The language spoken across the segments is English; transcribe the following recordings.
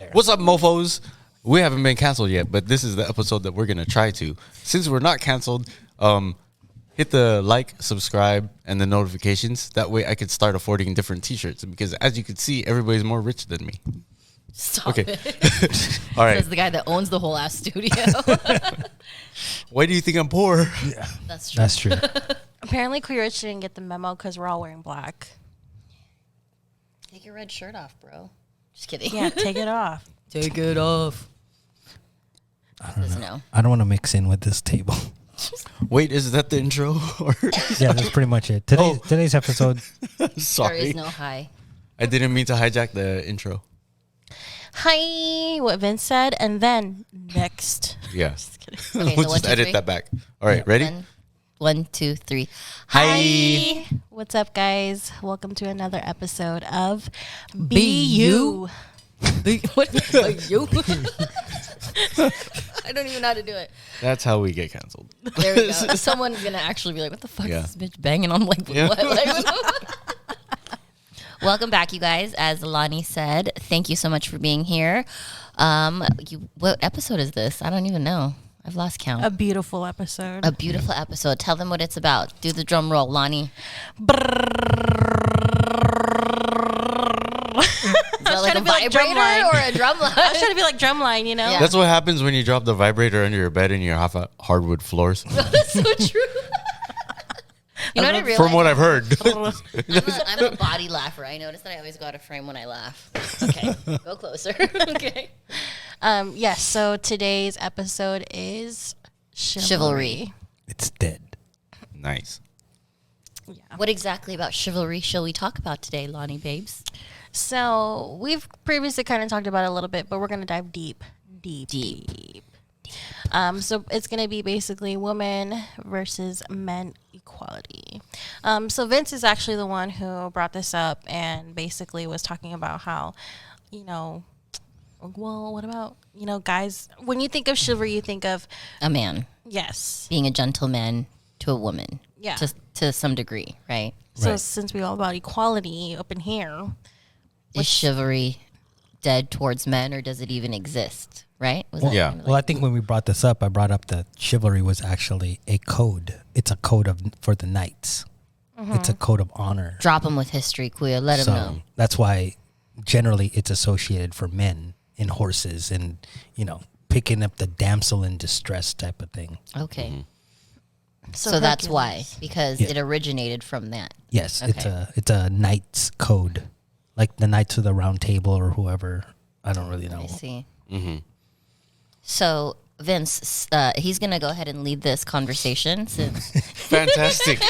there. What's up, mofos? We haven't been canceled yet, but this is the episode that we're gonna try to. Since we're not canceled, hit the like, subscribe, and the notifications. That way, I could start affording different T-shirts. Because as you can see, everybody's more rich than me. Stop it. All right. Says the guy that owns the whole ass studio. Why do you think I'm poor? Yeah, That's true. that's true. Apparently, Queer Rich didn't get the memo because we're all wearing black. Take your red shirt off, bro. Just kidding. Yeah, take it off. Take it off. I don't know. No. I don't want to mix in with this table. Wait, is that the intro? Or Yeah, that's pretty much it. Today's episode. There sorry, is no hi. I didn't mean to hijack the intro. Hi, what Vince said, and then next. Yeah, Just kidding. Okay, we'll so just 1, 2, edit 3. that back. All right, ready? 1, 2, 3. Hi. What's up, guys? Welcome to another episode of BU. BU. What? You? I don't even know how to do it. That's how we get canceled. There we go. Someone's gonna actually be like, "What the fuck Yeah. is this bitch banging on?" Like, Yeah. what? Like, welcome back, you guys. As Lonnie said, thank you so much for being here. What episode is this? I don't even know. I've lost count. A beautiful episode. A beautiful episode. Tell them what it's about. Do the drum roll, Lonnie. Is that like a trying to be like vibrator drumline. or a drum line? I was trying to be like drumline, you know? Yeah. That's what happens when you drop the vibrator under your bed and you have hardwood floors. That's so true. You know what I realized? From what I've heard. I'm a body laugher. I notice that I always go out of frame when I laugh. Okay, go closer. Okay. Yes, so today's episode is Chivalry. It's dead. Nice. Yeah. What exactly about chivalry shall we talk about today, Lonnie babes? So we've previously kind of talked about it a little bit, but we're going to dive deep. So it's going to be basically women versus men equality. So Vince is actually the one who brought this up and basically was talking about how, what about, guys, when you think of chivalry, you think of, A man yes. being a gentleman to a woman. Yeah. To some degree, right? So Right. since we all about equality up in here, Is chivalry dead towards men, or does it even exist? Right? Was that Yeah. kind of Well, I think when we brought this up, I brought up that chivalry was actually a code. It's a code for the knights. It's a code of honor. drop them with history, Kuya. Let them know. That's why generally it's associated for men in horses and, picking up the damsel in distress type of thing. Okay. So that's why, Hercules. because Yeah. it originated from that. Yes, Okay. it's a knight's code, like the Knights of the Round Table or whoever. I don't really know. I see. Mm-hmm. So Vince, he's gonna go ahead and lead this conversation since Fantastic.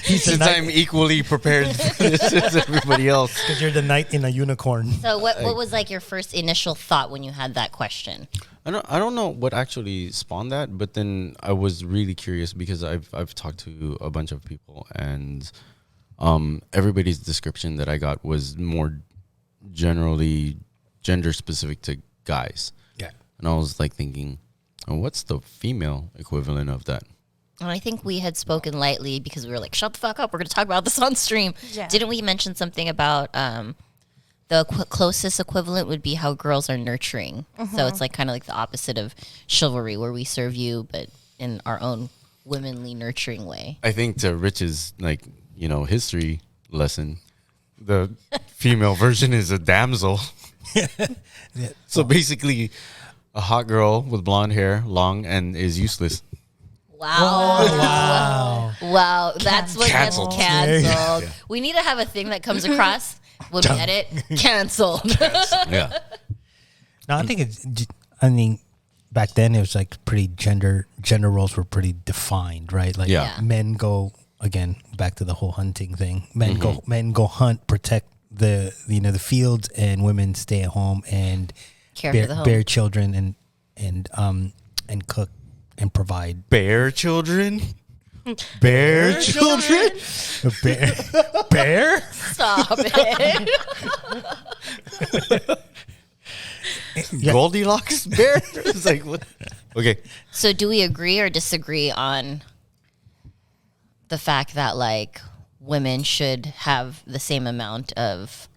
Since I'm equally prepared for this as everybody else. Because you're the knight in a unicorn. So what was like your first initial thought when you had that question? I don't know what actually spawned that, but then I was really curious because I've talked to a bunch of people and everybody's description that I got was more generally gender specific to guys. Yeah. And I was like thinking, oh, what's the female equivalent of that? And I think we had spoken lightly because we were like, "Shut the fuck up! We're gonna talk about this on stream." Yeah. Didn't we mention something about the closest equivalent would be how girls are nurturing? So it's like kind of like the opposite of chivalry, where we serve you, but in our own womanly nurturing way. I think to Rich's history lesson, the female version is a damsel. So basically, a hot girl with blonde hair, long, and is useless. Wow. Wow. Wow. That's what gets Canceled. canceled. Yeah. We need to have a thing that comes across when we edit. Canceled. Yeah. No, I think back then it was like pretty gender roles were pretty defined, right? Like Yeah. men go, again, back to the whole hunting thing. Men go hunt, protect the fields, and women stay at home and Care for the home. bear children and cook and provide. Bear children? Bear children? Bear? Stop it. Yeah. Goldilocks bear? It's like, what? Okay. So do we agree or disagree on the fact that like women should have the same amount of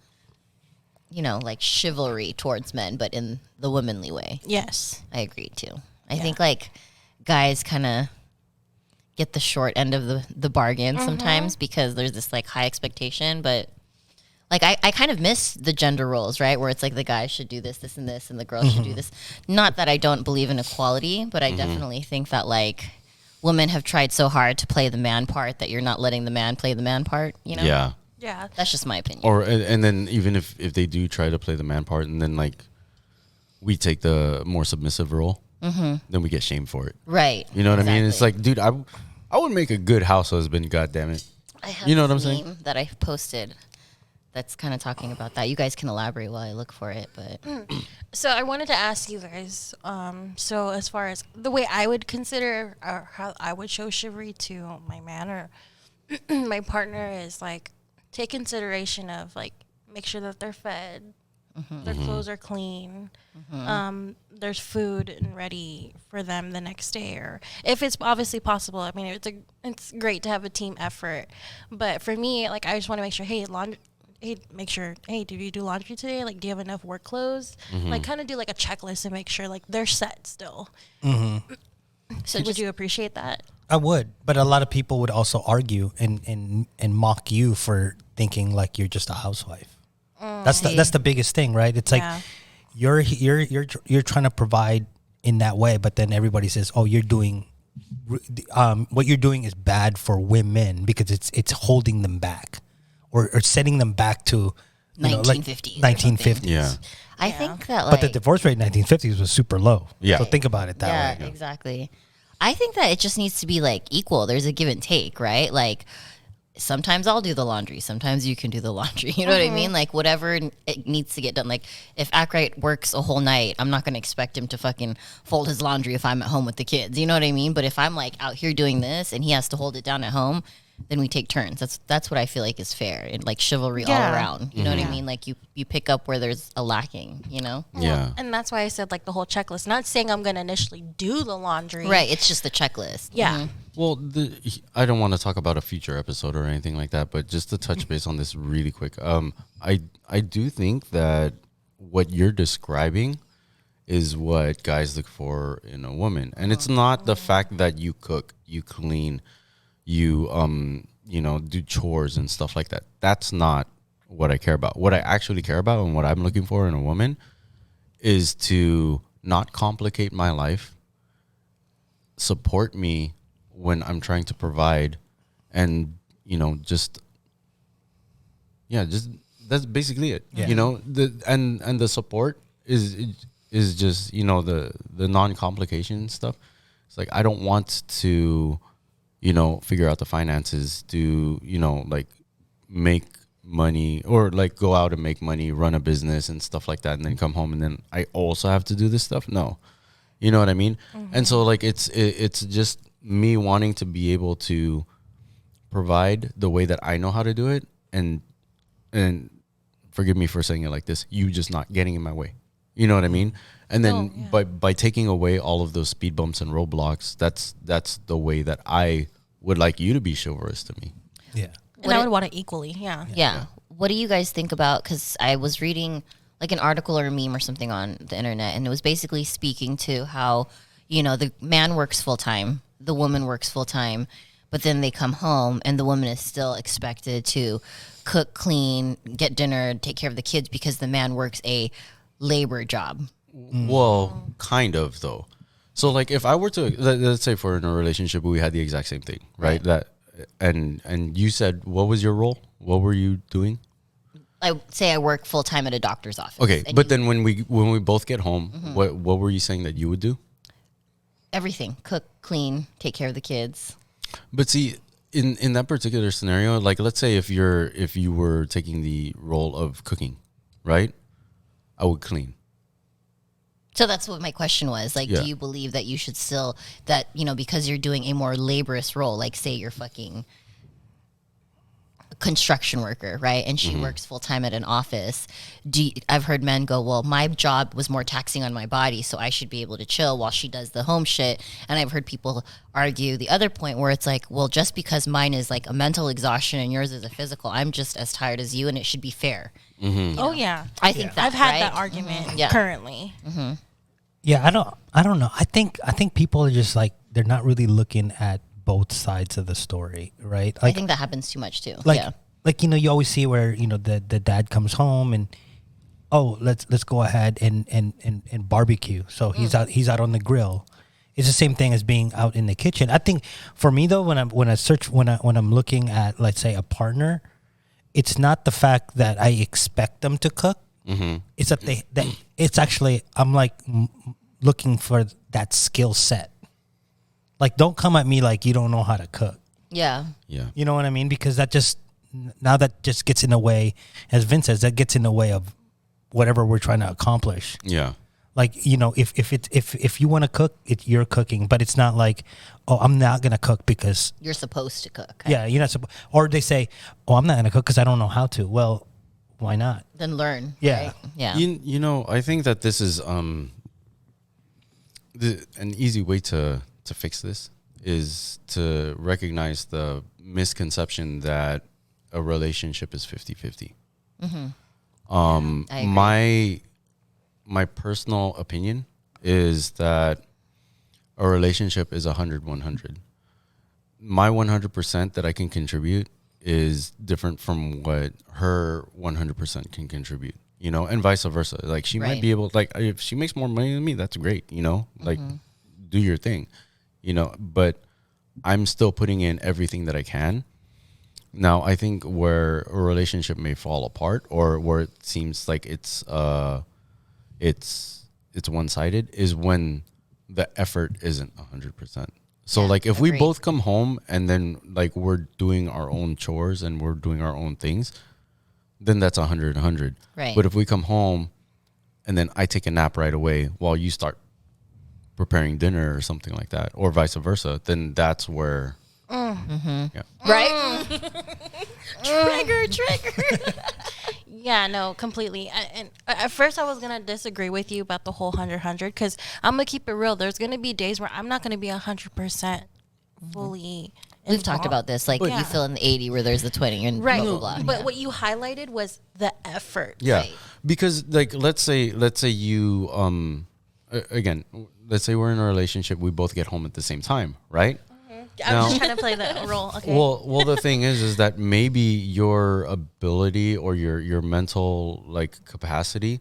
like chivalry towards men, but in the womanly way. Yes. I agree too. I think like guys kind of get the short end of the bargain sometimes because there's this like high expectation, but like I kind of miss the gender roles, right? Where it's like the guys should do this, this, and this, and the girls should do this. Not that I don't believe in equality, but I definitely think that like women have tried so hard to play the man part that you're not letting the man play the man part, you know? Yeah. Yeah. That's just my opinion. Or and then even if they do try to play the man part, and then like we take the more submissive role, then we get shamed for it. Right. You know what I mean? It's exactly. like, dude, I would make a good house husband. God damn it. I have You know what I'm this saying? meme that I posted that's kind of talking about that. You guys can elaborate while I look for it, but So I wanted to ask you guys, so as far as the way I would consider or how I would show chivalry to my man or my partner is like take consideration of like make sure that they're fed, their clothes are clean, there's food and ready for them the next day, or if it's obviously possible. I mean, it's great to have a team effort, but for me, like I just want to make sure, make sure, hey, did you do laundry today? Like, do you have enough work clothes? Like, kind of do like a checklist and make sure like they're set still. So would you appreciate that? I would, but a lot of people would also argue and mock you for thinking like you're just a housewife. That's the biggest thing, right? It's Yeah. like you're trying to provide in that way, but then everybody says, "Oh, you're doing what you're doing is bad for women because it's holding them back or setting them back to 1950s. 1950s. Yeah. I think that like But the divorce rate in 1950s was super low. Yeah. So think about it that way. exactly. I think that it just needs to be like equal. There's a give and take, right? Like sometimes I'll do the laundry, sometimes you can do the laundry. You know what I mean? Like whatever it needs to get done. Like if Ackright works a whole night, I'm not going to expect him to fucking fold his laundry if I'm at home with the kids. You know what I mean? But if I'm like out here doing this and he has to hold it down at home, then we take turns. That's what I feel like is fair and like chivalry all around. You know what I mean? Like you pick up where there's a lacking, you know? Yeah. And that's why I said like the whole checklist. Not saying I'm going to initially do the laundry. Right. It's just the checklist. Yeah. Well, I don't want to talk about a future episode or anything like that, but just to touch base on this really quick, I do think that what you're describing is what guys look for in a woman, and it's not the fact that you cook, you clean, you do chores and stuff like that. That's not what I care about. What I actually care about and what I'm looking for in a woman is to not complicate my life, support me when I'm trying to provide, and just that's basically it. Yeah. The support is just the non-complication stuff. It's like I don't want to figure out the finances, to like make money or like go out and make money, run a business and stuff like that, and then come home and then I also have to do this stuff. No, you know what I mean? And so like it's just me wanting to be able to provide the way that I know how to do it, and forgive me for saying it like this, you just not getting in my way. You know what I mean? And then by taking away all of those speed bumps and roadblocks, that's the way that I would like you to be chivalrous to me. Yeah. And I would want it equally. Yeah. Yeah. What do you guys think about, because I was reading like an article or a meme or something on the internet, and it was basically speaking to how, the man works full time, the woman works full time, but then they come home and the woman is still expected to cook, clean, get dinner, take care of the kids because the man works a labor job. Well, kind of though. So like if I were to let's say for in a relationship we had the exact same thing, right? That and you said, what was your role? What were you doing? I say I work full time at a doctor's office. Okay, and but then when we both get home, what were you saying that you would do? everything, cook, clean, take care of the kids. But see, in that particular scenario, like let's say if you were taking the role of cooking, right? I would clean. So that's what my question was. Like, do you believe that you should still, that, you know, because you're doing a more laborious role, like say you're fucking a construction worker, right? And she works full time at an office. I've heard men go, well, my job was more taxing on my body, so I should be able to chill while she does the home shit. And I've heard people argue the other point where it's like, well, just because mine is like a mental exhaustion and yours is a physical, I'm just as tired as you and it should be fair. Oh yeah, I think that I've had right? that argument Yeah. currently. Yeah, I don't know. I think people are just like they're not really looking at both sides of the story, right? I Like think that happens too much too. like yeah. like you always see where the dad comes home and oh let's go ahead and barbecue. So he's out on the grill. It's the same thing as being out in the kitchen. I think for me though, when I'm looking at, let's say, a partner, it's not the fact that I expect them to cook. It's that it's actually I'm like looking for that skill set. Like, don't come at me like you don't know how to cook. Yeah. Yeah. You know what I mean? Because that just gets in the way, as Vince says, that gets in the way of whatever we're trying to accomplish. Yeah. Like, if you want to cook, you're cooking, but it's not like, oh, I'm not gonna cook because You're supposed to cook. yeah, you're not supposed. Or they say, oh, I'm not gonna cook because I don't know how to. Well, why not? Then learn. Yeah. Right? Yeah. You know, I think that this is an easy way to fix this is to recognize the misconception that a relationship is 50-50. I agree. My personal opinion is that a relationship is 100-100. My 100% that I can contribute is different from what her 100% can contribute, and vice versa. Like, she might Right. be able, like, if she makes more money than me, that's great, like, do your thing, but I'm still putting in everything that I can. Now, I think where a relationship may fall apart or where it seems like it's one-sided is when the effort isn't 100%. So Yeah, like if we agreed. both come home and then like we're doing our own chores and we're doing our own things, then that's 100. Right. But if we come home and then I take a nap right away while you start preparing dinner or something like that, or vice versa, then that's where yeah. Right? Trigger. Yeah, no, completely. And at first, I was gonna disagree with you about the whole 100 because I'm gonna keep it real. There's gonna be days where I'm not gonna be 100% fully. We've talked about this. Like, Yeah. you fill in the 80 where there's the 20 and Right, blah, blah, blah. but Yeah. what you highlighted was the effort. Yeah, Right. because like let's say you again, let's say we're in a relationship, we both get home at the same time, right? I'm Now- just trying to play that role. Okay. Well, the thing is that maybe your ability or your mental like capacity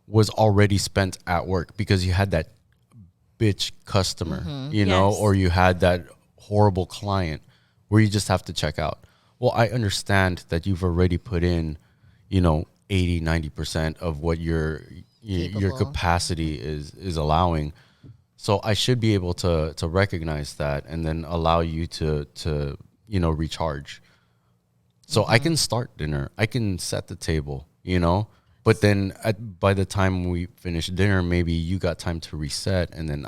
was already spent at work because you had that bitch customer, Yes. or you had that horrible client where you just have to check out. Well, I understand that you've already put in, 80-90% of what your Capable. capacity is allowing. So I should be able to recognize that and then allow you to recharge. So I can start dinner. I can set the table, But then by the time we finish dinner, maybe you got time to reset, and then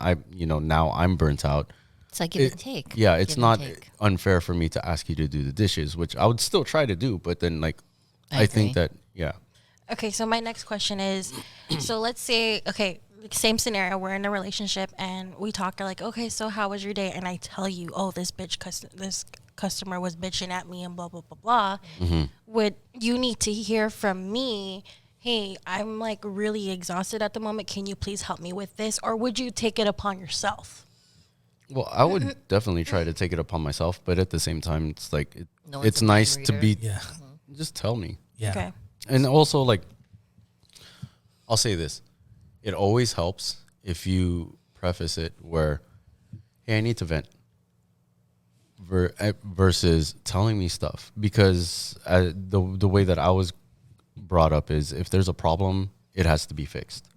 now I'm burnt out. It's like give and take. Yeah, it's Give and not take. unfair for me to ask you to do the dishes, which I would still try to do. But then I I think agree. that Okay, so my next question is, so let's say, okay, same scenario, we're in a relationship and we talk like, okay, so how was your day? And I tell you, oh, this customer was bitching at me and blah, blah, blah, blah. Would you need to hear from me, hey, I'm like really exhausted at the moment. Can you please help me with this? Or would you take it upon yourself? Well, I would definitely try to take it upon myself, but at the same time, it's like No one's it's a mind nice to reader. be. Yeah. Just tell me. Yeah. Okay. And also, like, I'll say this: it always helps if you preface it where, "Hey, I need to vent," versus telling me stuff. Because the way that I was brought up is, if there's a problem, it has to be fixed.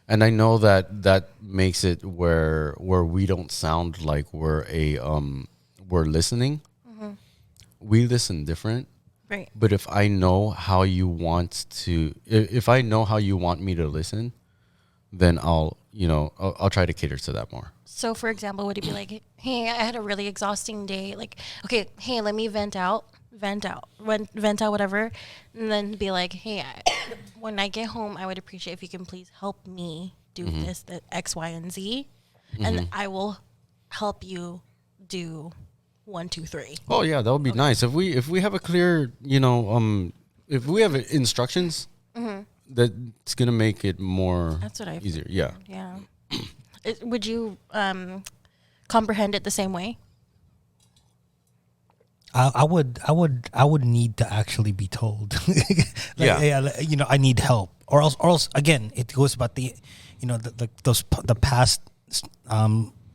And I know that makes it where we don't sound like we're listening. We listen different. Right. But if I know how you want if I know how you want me to listen, then I'll try to cater to that more. So, for example, would it be like, hey, I had a really exhausting day. Like, okay, hey, let me vent out, whatever. And then be like, hey, when I get home, I would appreciate if you can please help me do this, the X, Y, and Z. And I will help you do 1, 2, 3. Oh yeah, that would be nice if we have a clear if we have instructions That's gonna make it more That's what I easier. Yeah. Yeah. Would you comprehend it the same way? I would need to actually be told. Yeah. I need help, or else again, it goes about the the past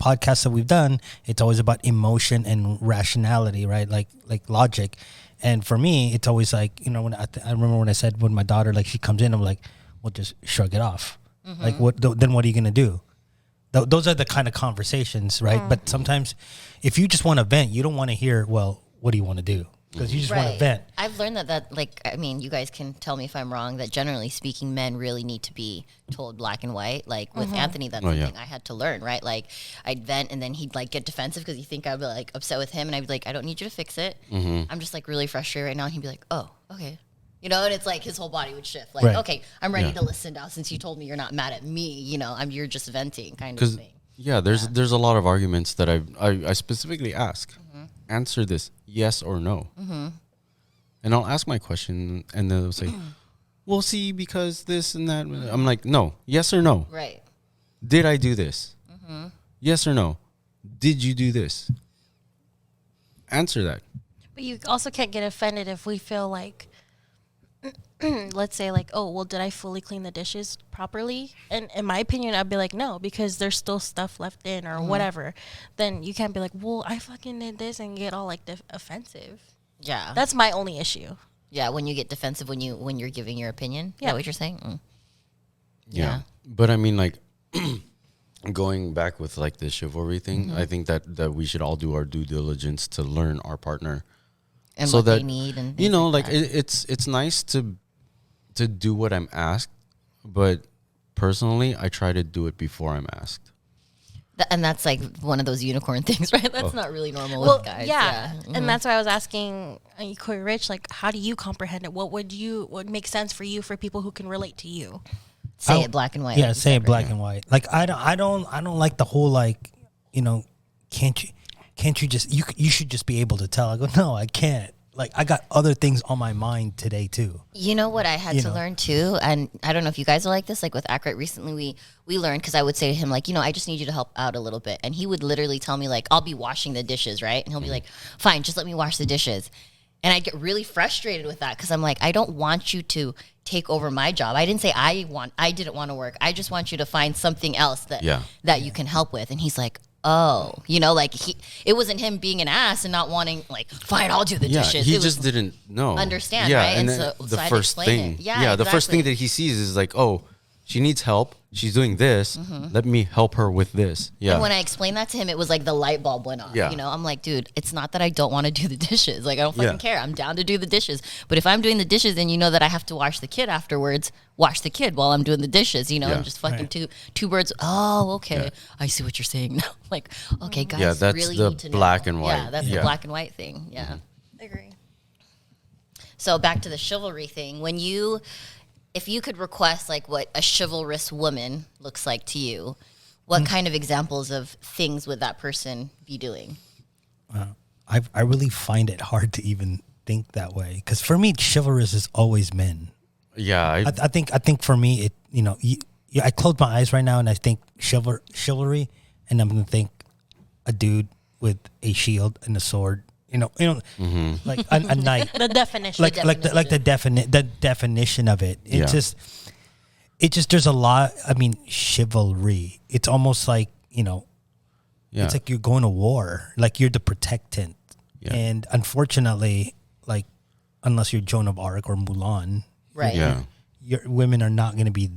podcasts that we've done. It's always about emotion and rationality, right? Like logic. And for me, it's always like, when I remember when I said when my daughter, like, she comes in, I'm like, well, just shrug it off. Like, then what are you gonna do? Those are the kind of conversations, right? But sometimes, if you just want to vent, you don't want to hear, well, what do you want to do? Because you just want to vent. I've learned that, like, I mean, you guys can tell me if I'm wrong, that generally speaking, men really need to be told black and white. Like, with Anthony, that's something I had to learn, right? Like, I'd vent, and then he'd, like, get defensive because he'd think I'd be, like, upset with him, and I'd be like, I don't need you to fix it. I'm just, like, really frustrated right now, and he'd be like, oh, okay. And it's like his whole body would shift. Like, okay, I'm ready to listen now since you told me you're not mad at me. You're just venting kind of thing. Yeah, there's a lot of arguments that I specifically ask. Answer this, yes or no. And I'll ask my question, and they'll say, "We'll see because this and that." I'm like, "No, yes or no." Right. Did I do this? Yes or no? Did you do this? Answer that. But you also can't get offended if we feel like, let's say, like, oh, well, did I fully clean the dishes properly? And in my opinion, I'd be like, no, because there's still stuff left in or whatever. Then you can't be like, well, I fucking did this, and get all, like, offensive. Yeah. That's my only issue. Yeah, when you get defensive when you're giving your opinion. Yeah. Is that what you're saying? Yeah. But I mean, like, going back with, like, the chivalry thing, I think that we should all do our due diligence to learn our partner. And so what that, they need. And like it's nice to do what I'm asked, but personally, I try to do it before I'm asked. And that's like one of those unicorn things, right? That's not really normal with guys. Yeah. And that's why I was asking Corey Rich, like, how do you comprehend it? What would make sense for you, for people who can relate to you? Say it black and white. Yeah, like say it black and white. Like, I don't like the whole, like, can't you just, you should just be able to tell. I go, no, I can't. Like, I got other things on my mind today too. You know what I had to learn too, and I don't know if you guys are like this. Like with Accurate recently, we learned, because I would say to him, like, I just need you to help out a little bit, and he would literally tell me, like, I'll be washing the dishes, right? And he'll be like, fine, just let me wash the dishes. And I get really frustrated with that, because I'm like, I don't want you to take over my job. I didn't say I didn't want to work. I just want you to find something else that you can help with. And he's like, oh, like it wasn't him being an ass and not wanting, like, fine, I'll do the dishes. He just didn't know. Understand, yeah, right? And so the I first thing, the first thing that he sees is like, oh, she needs help. She's doing this. Let me help her with this. Yeah. And when I explained that to him, it was like the light bulb went off. Yeah. I'm like, dude, it's not that I don't want to do the dishes. Like, I don't fucking care. I'm down to do the dishes. But if I'm doing the dishes and you know that I have to wash the kid afterwards, wash the kid while I'm doing the dishes, and just fucking two birds. Oh, okay. Yeah. I see what you're saying now. Like, okay, guys, yeah, that's really the need to know. black and white. Yeah, that's the black and white thing. Yeah. I agree. So back to the chivalry thing. If you could request, like, what a chivalrous woman looks like to you, what kind of examples of things would that person be doing? I really find it hard to even think that way, because for me, chivalrous is always men. Yeah, I think for me, it I close my eyes right now and I think chivalry, and I'm gonna think a dude with a shield and a sword. Like a knight. The definition. Like the definition of it. It just there's a lot. I mean, chivalry. It's almost like it's like you're going to war. Like, you're the protectant. Yeah. And unfortunately, like, unless you're Joan of Arc or Mulan, right? Yeah, your women are not going to be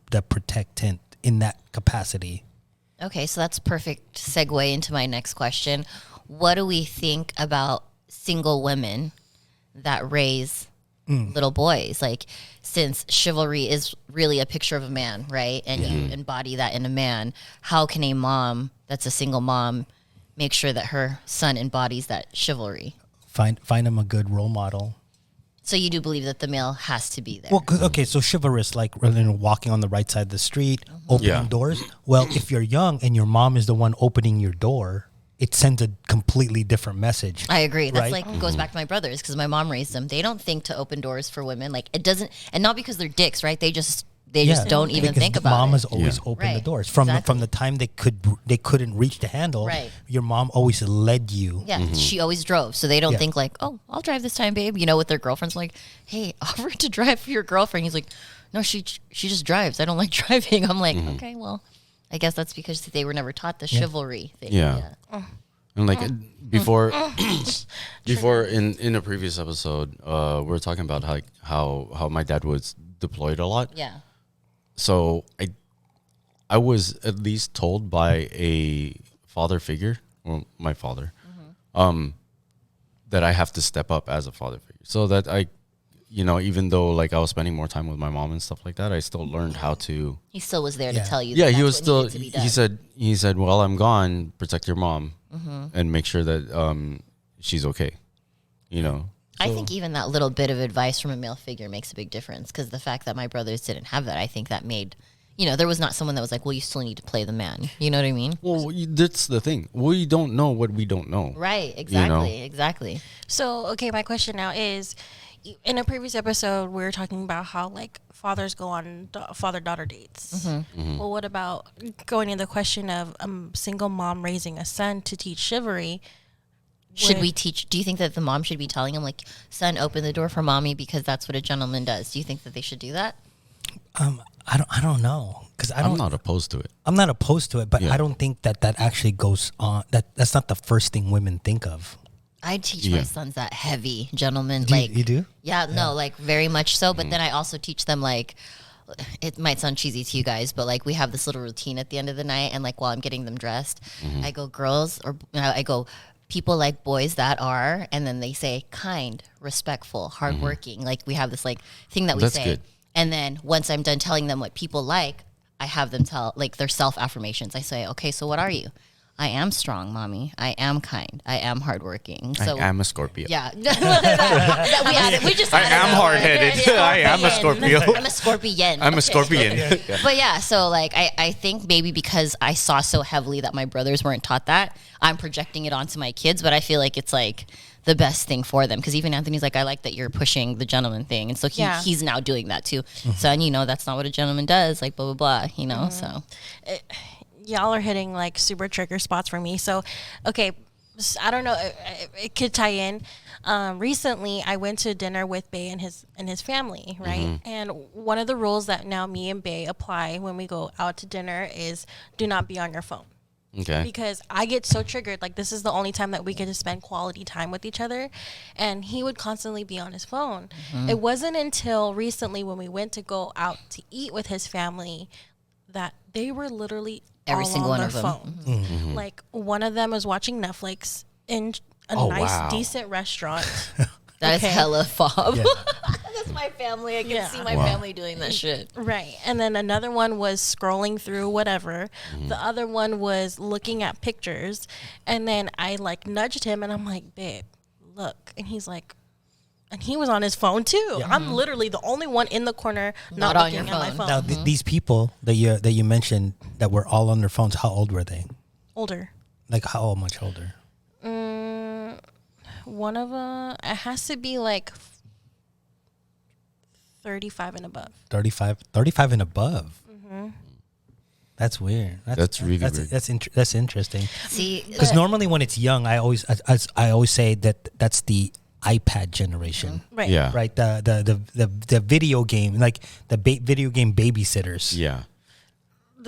the protectant in that capacity. Okay, so that's a perfect segue into my next question. What do we think about single women that raise little boys? Like, since chivalry is really a picture of a man, right? And you embody that in a man, how can a mom that's a single mom make sure that her son embodies that chivalry? Find him a good role model. So you do believe that the male has to be there? Well, okay, so chivalrous, like, rather than walking on the right side of the street, opening doors. Well, if you're young and your mom is the one opening your door, it sends a completely different message. I agree. That's Right? like goes back to my brothers because my mom raised them. They don't think to open doors for women. Like it doesn't, and not because they're dicks, right? They just don't even Because think the about mom it. has always Yeah. opened the Right. doors from Exactly. the time they couldn't reach the handle. Right. Your mom always led you. Yeah, she always drove, so they don't Yeah. think like, "Oh, I'll drive this time, babe." You know, with their girlfriends, like, "Hey, offer to drive for your girlfriend." He's like, "No, she just drives. I don't like driving." I'm like, "Okay, well, I guess that's because they were never taught the chivalry thing." Yeah. And like before, in a previous episode, we were talking about how my dad was deployed a lot. Yeah. So I was at least told by a father figure, or my father, that I have to step up as a father figure. So that even though like I was spending more time with my mom and stuff like that, I still learned how to. He still was there Yeah. to tell you. Yeah, that he that's was what still. needed to be done. He said, "While I'm gone, protect your mom and make sure that she's okay." You know. I think even that little bit of advice from a male figure makes a big difference because the fact that my brothers didn't have that, I think that made, there was not someone that was like, well, you still need to play the man. You know what I mean? Well, that's the thing. We don't know what we don't know. Right. Exactly. know? Exactly. So, okay, my question now is, in a previous episode, we were talking about how like fathers go on father-daughter dates. Well, what about going into the question of a single mom raising a son to teach chivalry? Should we teach? Do you think that the mom should be telling him like, son, open the door for mommy because that's what a gentleman does? Do you think that they should do that? I don't know because I'm not opposed to it. I'm not opposed to it, but Yeah. I don't think that actually goes on. That's not the first thing women think of. I teach my Yeah. sons that heavy gentleman. Do you- like you do? Yeah, no, like very much so. But then I also teach them like, it might sound cheesy to you guys, but like we have this little routine at the end of the night, and like while I'm getting them dressed, I go, girls, or I go, people like boys that are, and then they say kind, respectful, hardworking. Like we have this like thing that we That's say, good. and then once I'm done telling them what people like, I have them tell like their self affirmations. I say, okay, so what are you? I am strong, mommy. I am kind. I am hardworking. So I am a Scorpio. yeah, we just I added am that hard-headed. word. I am a Scorpion. Scorpio. I'm a scorpion. I'm a scorpion. Yeah. But yeah, so like I think maybe because I saw so heavily that my brothers weren't taught that, I'm projecting it onto my kids. But I feel like it's like the best thing for them because even Anthony's like, I like that you're pushing the gentleman thing, and so he's now doing that too. Son, that's not what a gentleman does. Like blah blah blah. So. Y'all are hitting like super trigger spots for me. So, okay, I don't know. It could tie in. Recently, I went to dinner with Bay and his family, right? And one of the rules that now me and Bay apply when we go out to dinner is do not be on your phone. Okay. Because I get so triggered. Like this is the only time that we get to spend quality time with each other, and he would constantly be on his phone. It wasn't until recently when we went to go out to eat with his family that they were literally Every all single on one their of them. phone. Like one of them was watching Netflix in a Oh, nice, wow. decent restaurant. That is Okay. hella fob. Yeah. That's my family. I can Yeah. see my Wow. family doing that shit. Right. And then another one was scrolling through whatever. The other one was looking at pictures. And then I like nudged him and I'm like, babe, look. And he's like, and he was on his phone too. I'm literally the only one in the corner not on looking your at my phone. phone. Now these people that you mentioned that were all on their phones, how old were they? Older. Like how much older? One of them, it has to be like 35 and above. 35 and above. That's weird. That's really weird. That's interesting. See, Because normally when it's young, I always say that that's the iPad generation, Right. Yeah. right? The video game, like the video game babysitters. Yeah.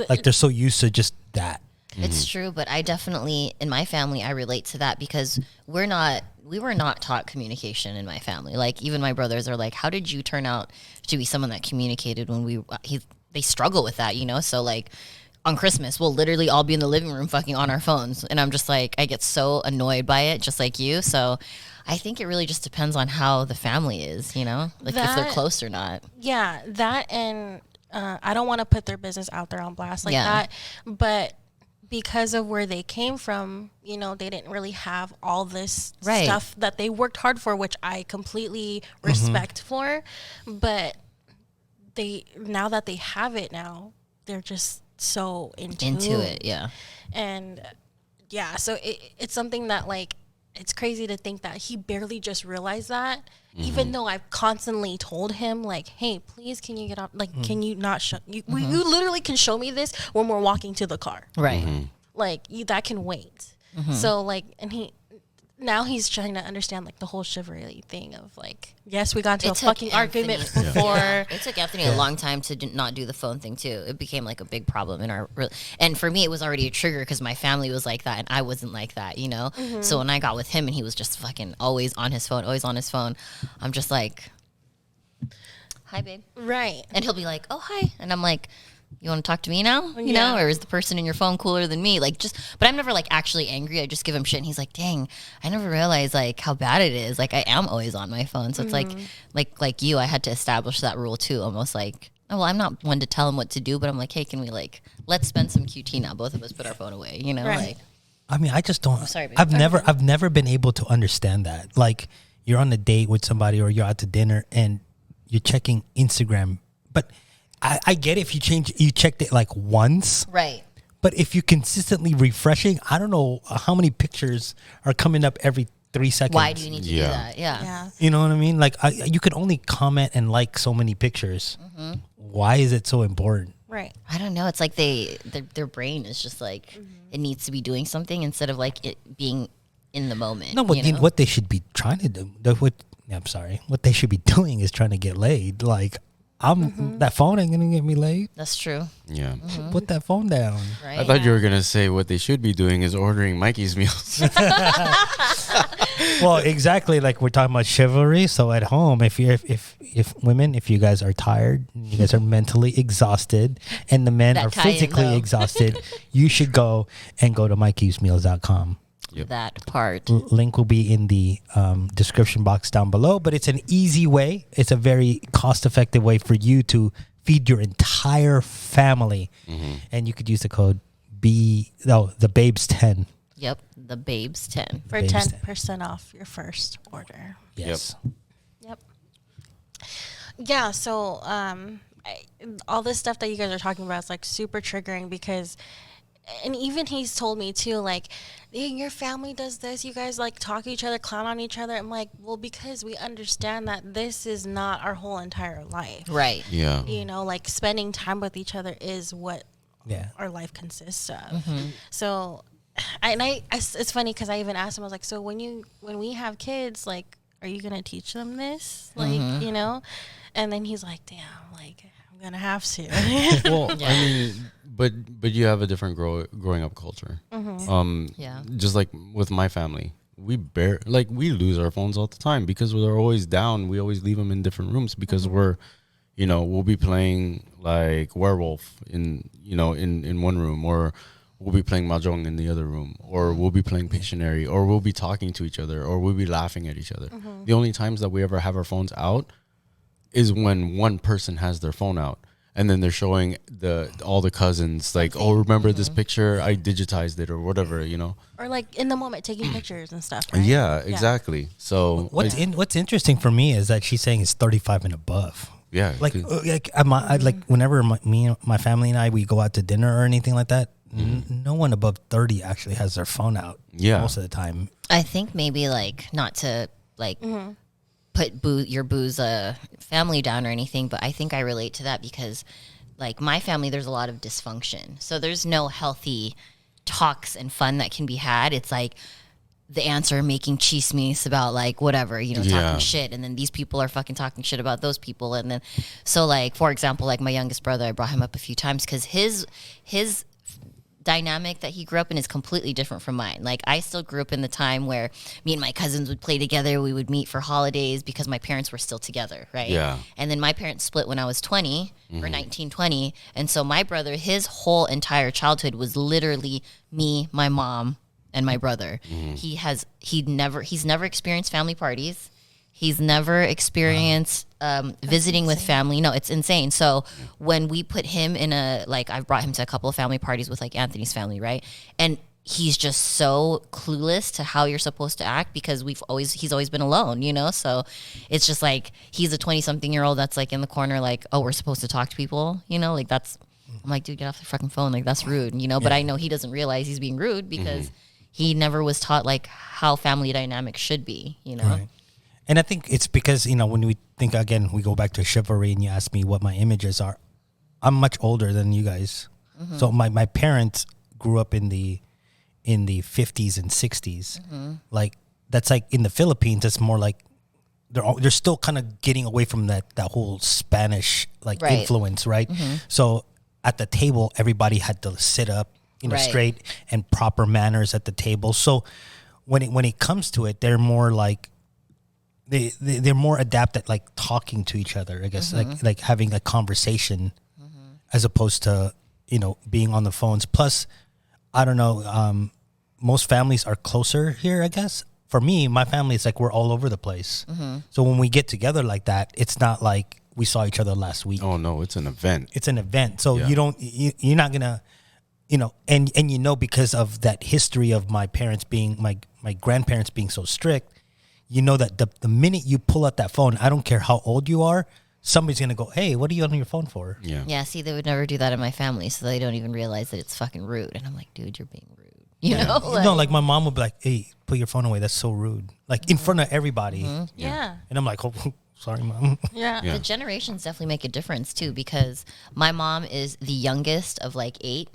Like they're so used to just that. it's true, but I definitely, in my family, I relate to that because we were not taught communication in my family. Like even my brothers are like, how did you turn out to be someone that communicated when they struggle with that, So like on Christmas, we'll literally all be in the living room fucking on our phones. And I'm just like, I get so annoyed by it, just like you. So I think it really just depends on how the family is, Like if they're That- close or not. Yeah, that and I don't want to put their business out there on blast like Yeah. that, but because of where they came from, they didn't really have all this Right. stuff that they worked hard for, which I completely respect for. But now that they have it now, they're just so into Into it, yeah. And yeah, so it's something that like it's crazy to think that he barely just realized that, even though I've constantly told him like, hey, please, can you get off? Like, can you not show you? You literally can show me this when we're walking to the car, Right. like that can wait. So like, and now he's trying to understand like the whole chivalry thing of like, yes, we got into a fucking argument before. It took Anthony a long time to not do the phone thing too. It became like a big problem in our, and for me, it was already a trigger because my family was like that and I wasn't like that, you know? So when I got with him and he was just fucking always on his phone, I'm just like, hi, babe. Right. And he'll be like, oh, hi. And I'm like, you want to talk to me now? You know, or is the person in your phone cooler than me? Like, just, but I'm never like actually angry. I just give him shit. And he's like, dang, I never realized like how bad it is. Like, I am always on my phone. So it's like you, I had to establish that rule too. Almost like, oh, well, I'm not one to tell him what to do, but I'm like, hey, can we like, let's spend some QT now. Both of us put our phone away, you know? Right. Like, I mean, I just don't. Sorry, babe. I've never been able to understand that. Like, you're on a date with somebody or you're out to dinner and you're checking Instagram, but I get if you checked it like once, right. but if you're consistently refreshing, I don't know how many pictures are coming up every 3 seconds. Why do you need to do that? Yeah. Yeah. You know what I mean? Like, you can only comment and like so many pictures. Why is it so important? Right. I don't know. It's like their brain is just like, it needs to be doing something instead of like it being in the moment. No, but you know? what they should be trying to do, what they should be doing is trying to get laid. Like, that phone ain't gonna get me laid. That's true. Yeah. Put that phone down. Right. I thought you were gonna say what they should be doing is ordering Mikey's meals. Well, exactly. Like, we're talking about chivalry. So at home, if women, if you guys are tired, you guys are mentally exhausted, and the men That are tie-in, physically though. exhausted, you should go to mikeysmeals.com. Yep. That part. Link will be in the description box down below, but it's an easy way. It's a very cost-effective way for you to feed your entire family, and you could use the code the Babes10. Yep. The Babes 10. For Babes 10% off your first order. Yes. Yep. Yeah, so all this stuff that you guys are talking about is like super triggering because, and even he's told me too, like, hey, your family does this, you guys like talk to each other, clown on each other. I'm like, well, because we understand that this is not our whole entire life. Right. Yeah. You know, like spending time with each other is what our life consists of. So, it's funny because I even asked him, I was like, so when we have kids, like, are you gonna teach them this, like, you know? And then he's like, damn, like, I'm gonna have to. Well, I mean, but you have a different growing up culture. Yeah. Just like with my family, we lose our phones all the time because we're always down. We always leave them in different rooms because we'll be playing like werewolf in one room, or we'll be playing mahjong in the other room, or we'll be playing Pictionary, or we'll be talking to each other, or we'll be laughing at each other. The only times that we ever have our phones out is when one person has their phone out. And then they're showing all the cousins, like, oh, remember this picture? I digitized it or whatever, you know? Or like in the moment taking pictures and stuff. Right? Yeah, exactly. So What's interesting for me is that she's saying it's 35 and above. yeah, Like whenever my family and I, we go out to dinner or anything like that, no one above 30 actually has their phone out. Yeah. Most of the time. I think maybe like not to like put your booze family down or anything, but I think I relate to that because like my family, there's a lot of dysfunction. So there's no healthy talks and fun that can be had. It's like the aunts are making chismes about like whatever, you know, talking shit. And then these people are fucking talking shit about those people. And then, so like, for example, like my youngest brother, I brought him up a few times because his dynamic that he grew up in is completely different from mine. Like I still grew up in the time where me and my cousins would play together. We would meet for holidays because my parents were still together, right? Yeah. And then my parents split when I was 20 or 19, 20. And so my brother, his whole entire childhood was literally me, my mom, and my brother. He's never experienced family parties. He's never experienced visiting with family. No, it's insane. So when we put him in I've brought him to a couple of family parties with like Anthony's family, right? And he's just so clueless to how you're supposed to act because he's always been alone, you know? So it's just like, he's a 20-something-year-old that's like in the corner like, oh, we're supposed to talk to people, you know? Like I'm like, dude, get off the fucking phone. Like that's rude, you know? But I know he doesn't realize he's being rude because he never was taught like how family dynamics should be, you know? Right. And I think it's because, when we think, again, we go back to chivalry and you ask me what my images are. I'm much older than you guys. So my parents grew up in the 50s and 60s. Like, that's like in the Philippines, it's more like they're still kind of getting away from that whole Spanish like Right. influence, right? So at the table, everybody had to sit up, Right. straight and proper manners at the table. So when it comes to it, they're more like they're more adept at like talking to each other, I guess, like having a conversation as opposed to being on the phones. Plus, I don't know, most families are closer here, I guess. For me, my family, it's like we're all over the place. So when we get together like that, it's not like we saw each other last week. Oh no, it's an event. It's an event. So Yeah. you're not gonna, and because of that history of my parents being, my grandparents being so strict, that the minute you pull out that phone, I don't care how old you are, somebody's gonna go, hey, what are you on your phone for? Yeah. Yeah, see, they would never do that in my family, so they don't even realize that it's fucking rude. And I'm like, dude, you're being rude. You know? No, like my mom would be like, hey, put your phone away. That's so rude. Like in front of everybody. Yeah. And I'm like, oh, sorry, mom. Yeah. Yeah. The generations definitely make a difference too, because my mom is the youngest of like 8,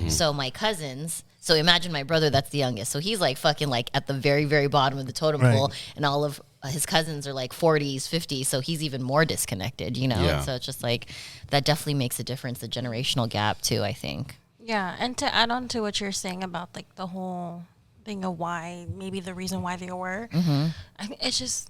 So my cousins, so imagine my brother, that's the youngest. So he's like fucking like at the very, very bottom of the totem Right. pole, and all of his cousins are like 40s, 50s. So he's even more disconnected, Yeah. And so it's just like, that definitely makes a difference, the generational gap too, I think. Yeah, and to add on to what you're saying about like the whole thing of why, maybe the reason why they were, I mean, it's just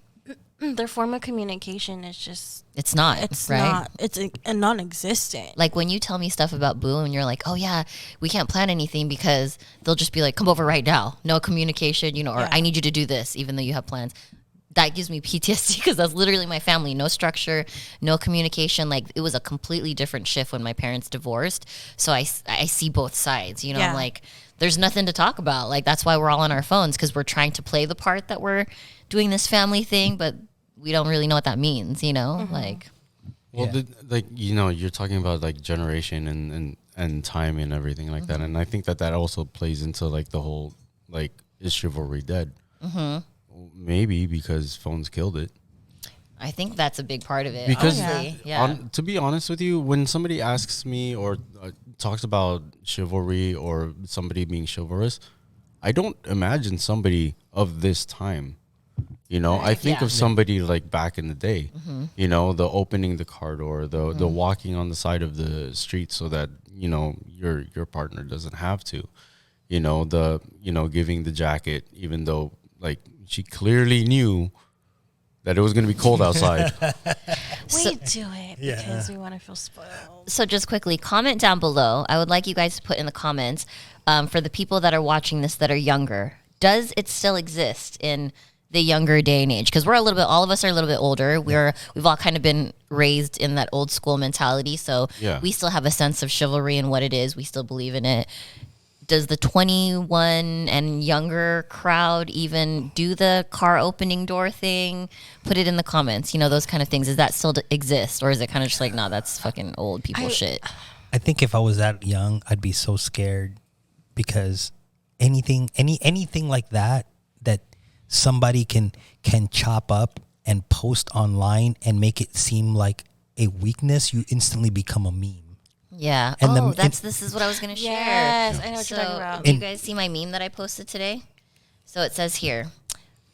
their form of communication is just It's not, it's right? not it's a non-existent. Like when you tell me stuff about Boo and you're like, oh yeah, we can't plan anything because they'll just be like, come over right now. No communication, or Yeah. I need you to do this, even though you have plans. That gives me PTSD because that's literally my family. No structure, no communication. Like it was a completely different shift when my parents divorced. So I see both sides, Yeah. I'm like, there's nothing to talk about. Like that's why we're all on our phones, because we're trying to play the part that we're doing this family thing, but we don't really know what that means, like. Well, Yeah. you're talking about like generation and time and everything like that, and I think that also plays into like the whole like, is chivalry dead? Maybe because phones killed it. I think that's a big part of it. Because honestly. Yeah. to be honest with you, when somebody asks me or talks about chivalry or somebody being chivalrous, I don't imagine somebody of this time. I think Yeah. of somebody like back in the day. The opening the car door, the walking on the side of the street so that your partner doesn't have to. Giving the jacket even though like she clearly knew that it was going to be cold outside. We do it because we want to feel spoiled. So just quickly, comment down below. I would like you guys to put in the comments for the people that are watching this that are younger. Does it still exist in the younger day and age? Because all of us are a little bit older. We've all kind of been raised in that old school mentality. So Yeah. we still have a sense of chivalry and what it is. We still believe in it. Does the 21 and younger crowd even do the car opening door thing? Put it in the comments. Those kind of things. Does that still exist? Or is it kind of just like, no, that's fucking old people shit? I think if I was that young, I'd be so scared because anything like that somebody can chop up and post online and make it seem like a weakness, you instantly become a meme. Yeah. And This is what I was going to share. Yes, I know what you're talking about. Do you guys see my meme that I posted today? So it says here,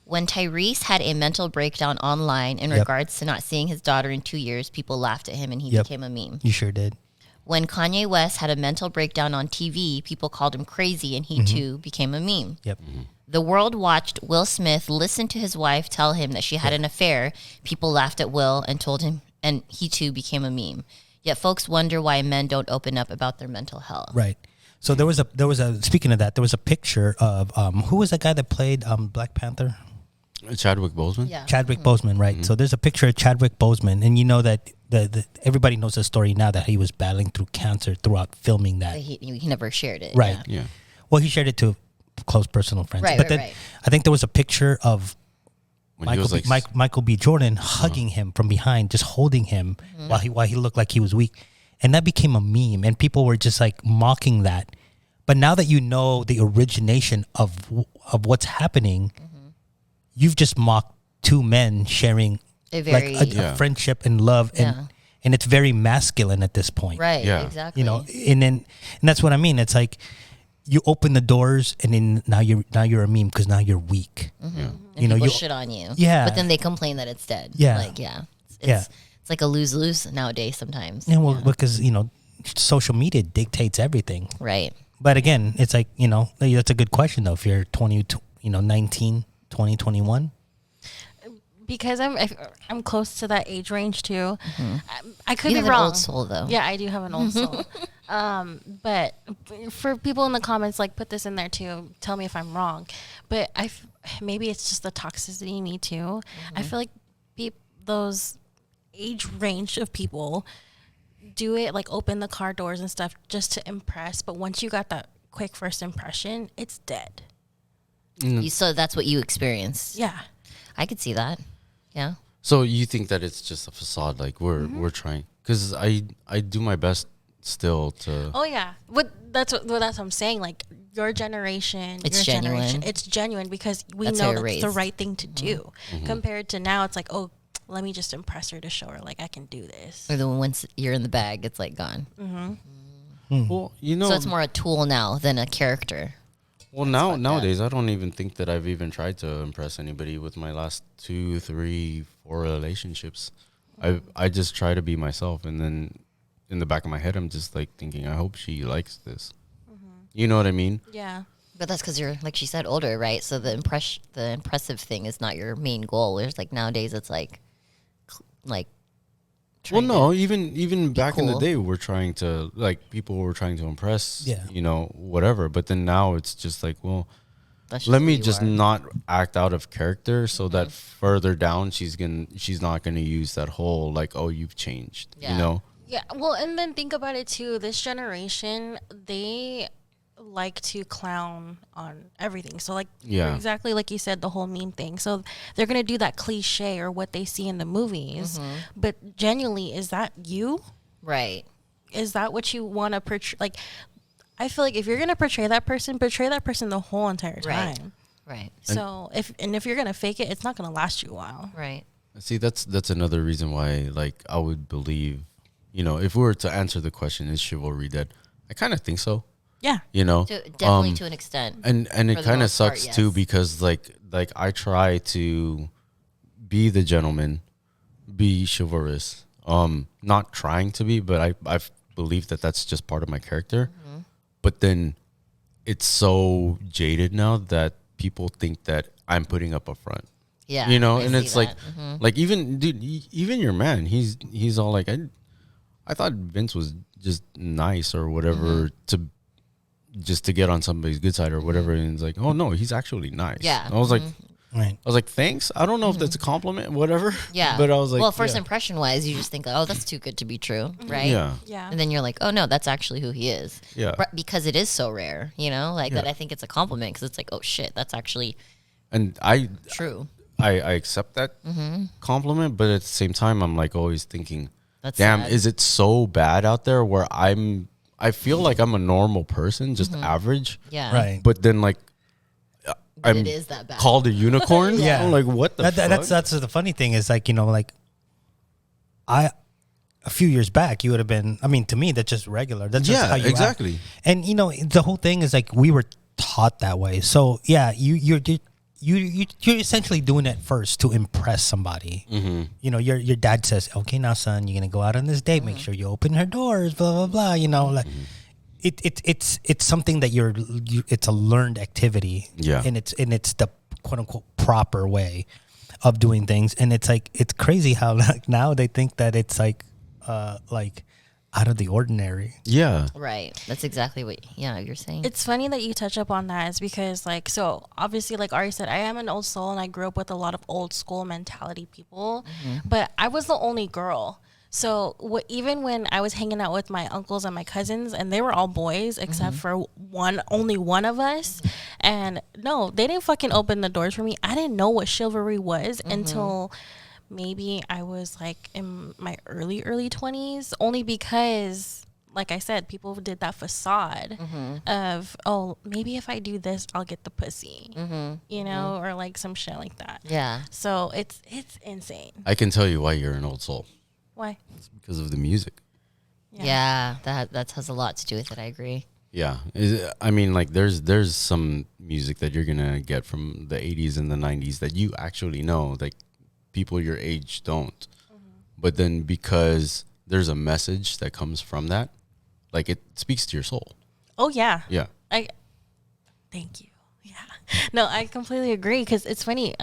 when Tyrese had a mental breakdown online in Yep. regards to not seeing his daughter in 2 years, people laughed at him and he Yep. became a meme. You sure did. When Kanye West had a mental breakdown on TV, people called him crazy and he too became a meme. Yep. The world watched Will Smith listen to his wife tell him that she had an affair. People laughed at Will and told him, and he too became a meme. Yet folks wonder why men don't open up about their mental health. Right. So there was a speaking of that, there was a picture of who was that guy that played Black Panther? Chadwick Boseman? Yeah. Chadwick Boseman, right? So there's a picture of Chadwick Boseman, and you know that the everybody knows the story now that he was battling through cancer throughout filming that. He never shared it. Right. Yeah. Yeah. Well, he shared it to close personal friends. Right, but right, then right. I think there was a picture of When he was like, Michael B. Jordan hugging him from behind, just holding him while he looked like he was weak, and that became a meme, and people were just like mocking that. But now that you know the origination of what's happening, you've just mocked two men sharing A like very a friendship and love, and it's very masculine at this point, right. Yeah. Exactly. You know, and that's what I mean. It's like you open the doors, and then now you're a meme because now you're weak. Yeah. And you people you shit on you. Yeah. But then they complain that it's dead. Yeah. Like, it's, Yeah. It's like a lose-lose nowadays sometimes. Yeah, well, because social media dictates everything. Right. But again, it's like that's a good question though. If you're 19, 20, 21. Because I'm close to that age range too. I could You be have an wrong. old soul, though. Yeah, I do have an old soul. But for people in the comments, like put this in there too. Tell me if I'm wrong. But maybe it's just the toxicity in me too. I feel like those age range of people do it, like open the car doors and stuff just to impress. But once you got that quick first impression, it's dead. So that's what you experienced. Yeah. I could see that. Yeah. So you think that it's just a facade? Like we're trying, because I do my best still to. Oh yeah, that's what I'm saying. Like your generation, It's your genuine. generation, it's genuine because we That's how know you're that's the raised. right thing to do. Compared to now, it's like, oh, let me just impress her to show her like I can do this. Or then once you're in the bag, it's like gone. Well, So it's more a tool now than a character. Well, nowadays, I don't even think that I've even tried to impress anybody with my last 2, 3, 4 relationships. I just try to be myself, and then in the back of my head, I'm just like thinking, I hope she likes this. You know what I mean? Yeah. But that's because you're, like she said, older, right? So the impressive thing is not your main goal. There's like nowadays, it's like Well, trying no, to- even back in the cool. day, we're trying to people were trying to impress, Yeah. whatever. But then now it's just like, well, that's let who me you just are. not act out of character, so that further down she's not gonna use that whole like, oh, you've changed, Yeah. Yeah. Well, and then think about it too. This generation, they like to clown on everything. So like Yeah. exactly like you said, the whole meme thing. So they're gonna do that cliche or what they see in the movies. But genuinely, is that you? Right. Is that what you want to portray? Like, I feel like if you're gonna portray that person the whole entire Right. time. Right. So if you're gonna fake it, it's not gonna last you a while. Right. See, that's another reason why, like, I would believe, if we were to answer the question, is chivalry dead? I kind of think so. Yeah. Definitely to an extent. And it For the kind of most part, sucks too, yes. because like I try to be the gentleman, be chivalrous. Not trying to be, but I believe that that's just part of my character. But then it's so jaded now that people think that I'm putting up a front. Yeah. And I see it's like, that. Mhm. like even dude, even your man, he's all like, I thought Vince was just nice or whatever to get on somebody's good side or whatever, and it's like, oh no, he's actually nice. Yeah. And I was like, Right. thanks. I don't know if that's a compliment, whatever. Yeah. But I was like, well, first yeah. impression wise, you just think, oh, that's too good to be true, right? Yeah. Yeah. And then you're like, oh no, that's actually who he is. Yeah. Because it is so rare, that Yeah. I think it's a compliment because it's like, oh shit, that's actually And I true. accept that compliment, but at the same time, I'm like always thinking, That's damn, sad. is it so bad out there where I feel like I'm a normal person, just average, Yeah. Right. but then like I'm it is that bad. called a unicorn. Yeah. I'm like, what the fuck? That's the funny thing is like, a few years back you would have been, I mean, to me that's just regular. That's just Yeah, how you exactly. act. And the whole thing is like we were taught that way. So yeah, you're essentially doing it first to impress somebody. Your dad says, okay, now son, you're gonna go out on this date, make sure you open her doors, blah blah blah, like it's something that it's a learned activity. Yeah. And it's the quote unquote proper way of doing things. And it's like, it's crazy how like now they think that it's like out of the ordinary. Yeah. Right. That's exactly what you're saying. It's funny that you touch up on that is because so obviously like Ari said, I am an old soul and I grew up with a lot of old school mentality people, but I was the only girl. So even when I was hanging out with my uncles and my cousins and they were all boys except for only one of us, and no, they didn't fucking open the doors for me. I didn't know what chivalry was until maybe I was like in my early 20s, only because like I said, people did that facade of, oh, maybe if I do this, I'll get the pussy, you know, or like some shit like that. Yeah. So it's insane. I can tell you why you're an old soul. Why? It's because of the music. Yeah. That has a lot to do with it. I agree. Yeah, I mean, like there's some music that you're gonna get from the 80s and the 90s that you actually know, like people your age don't. But then because there's a message that comes from that, like it speaks to your soul. Oh yeah. Yeah. Thank you. Yeah. No, I completely agree because it's funny.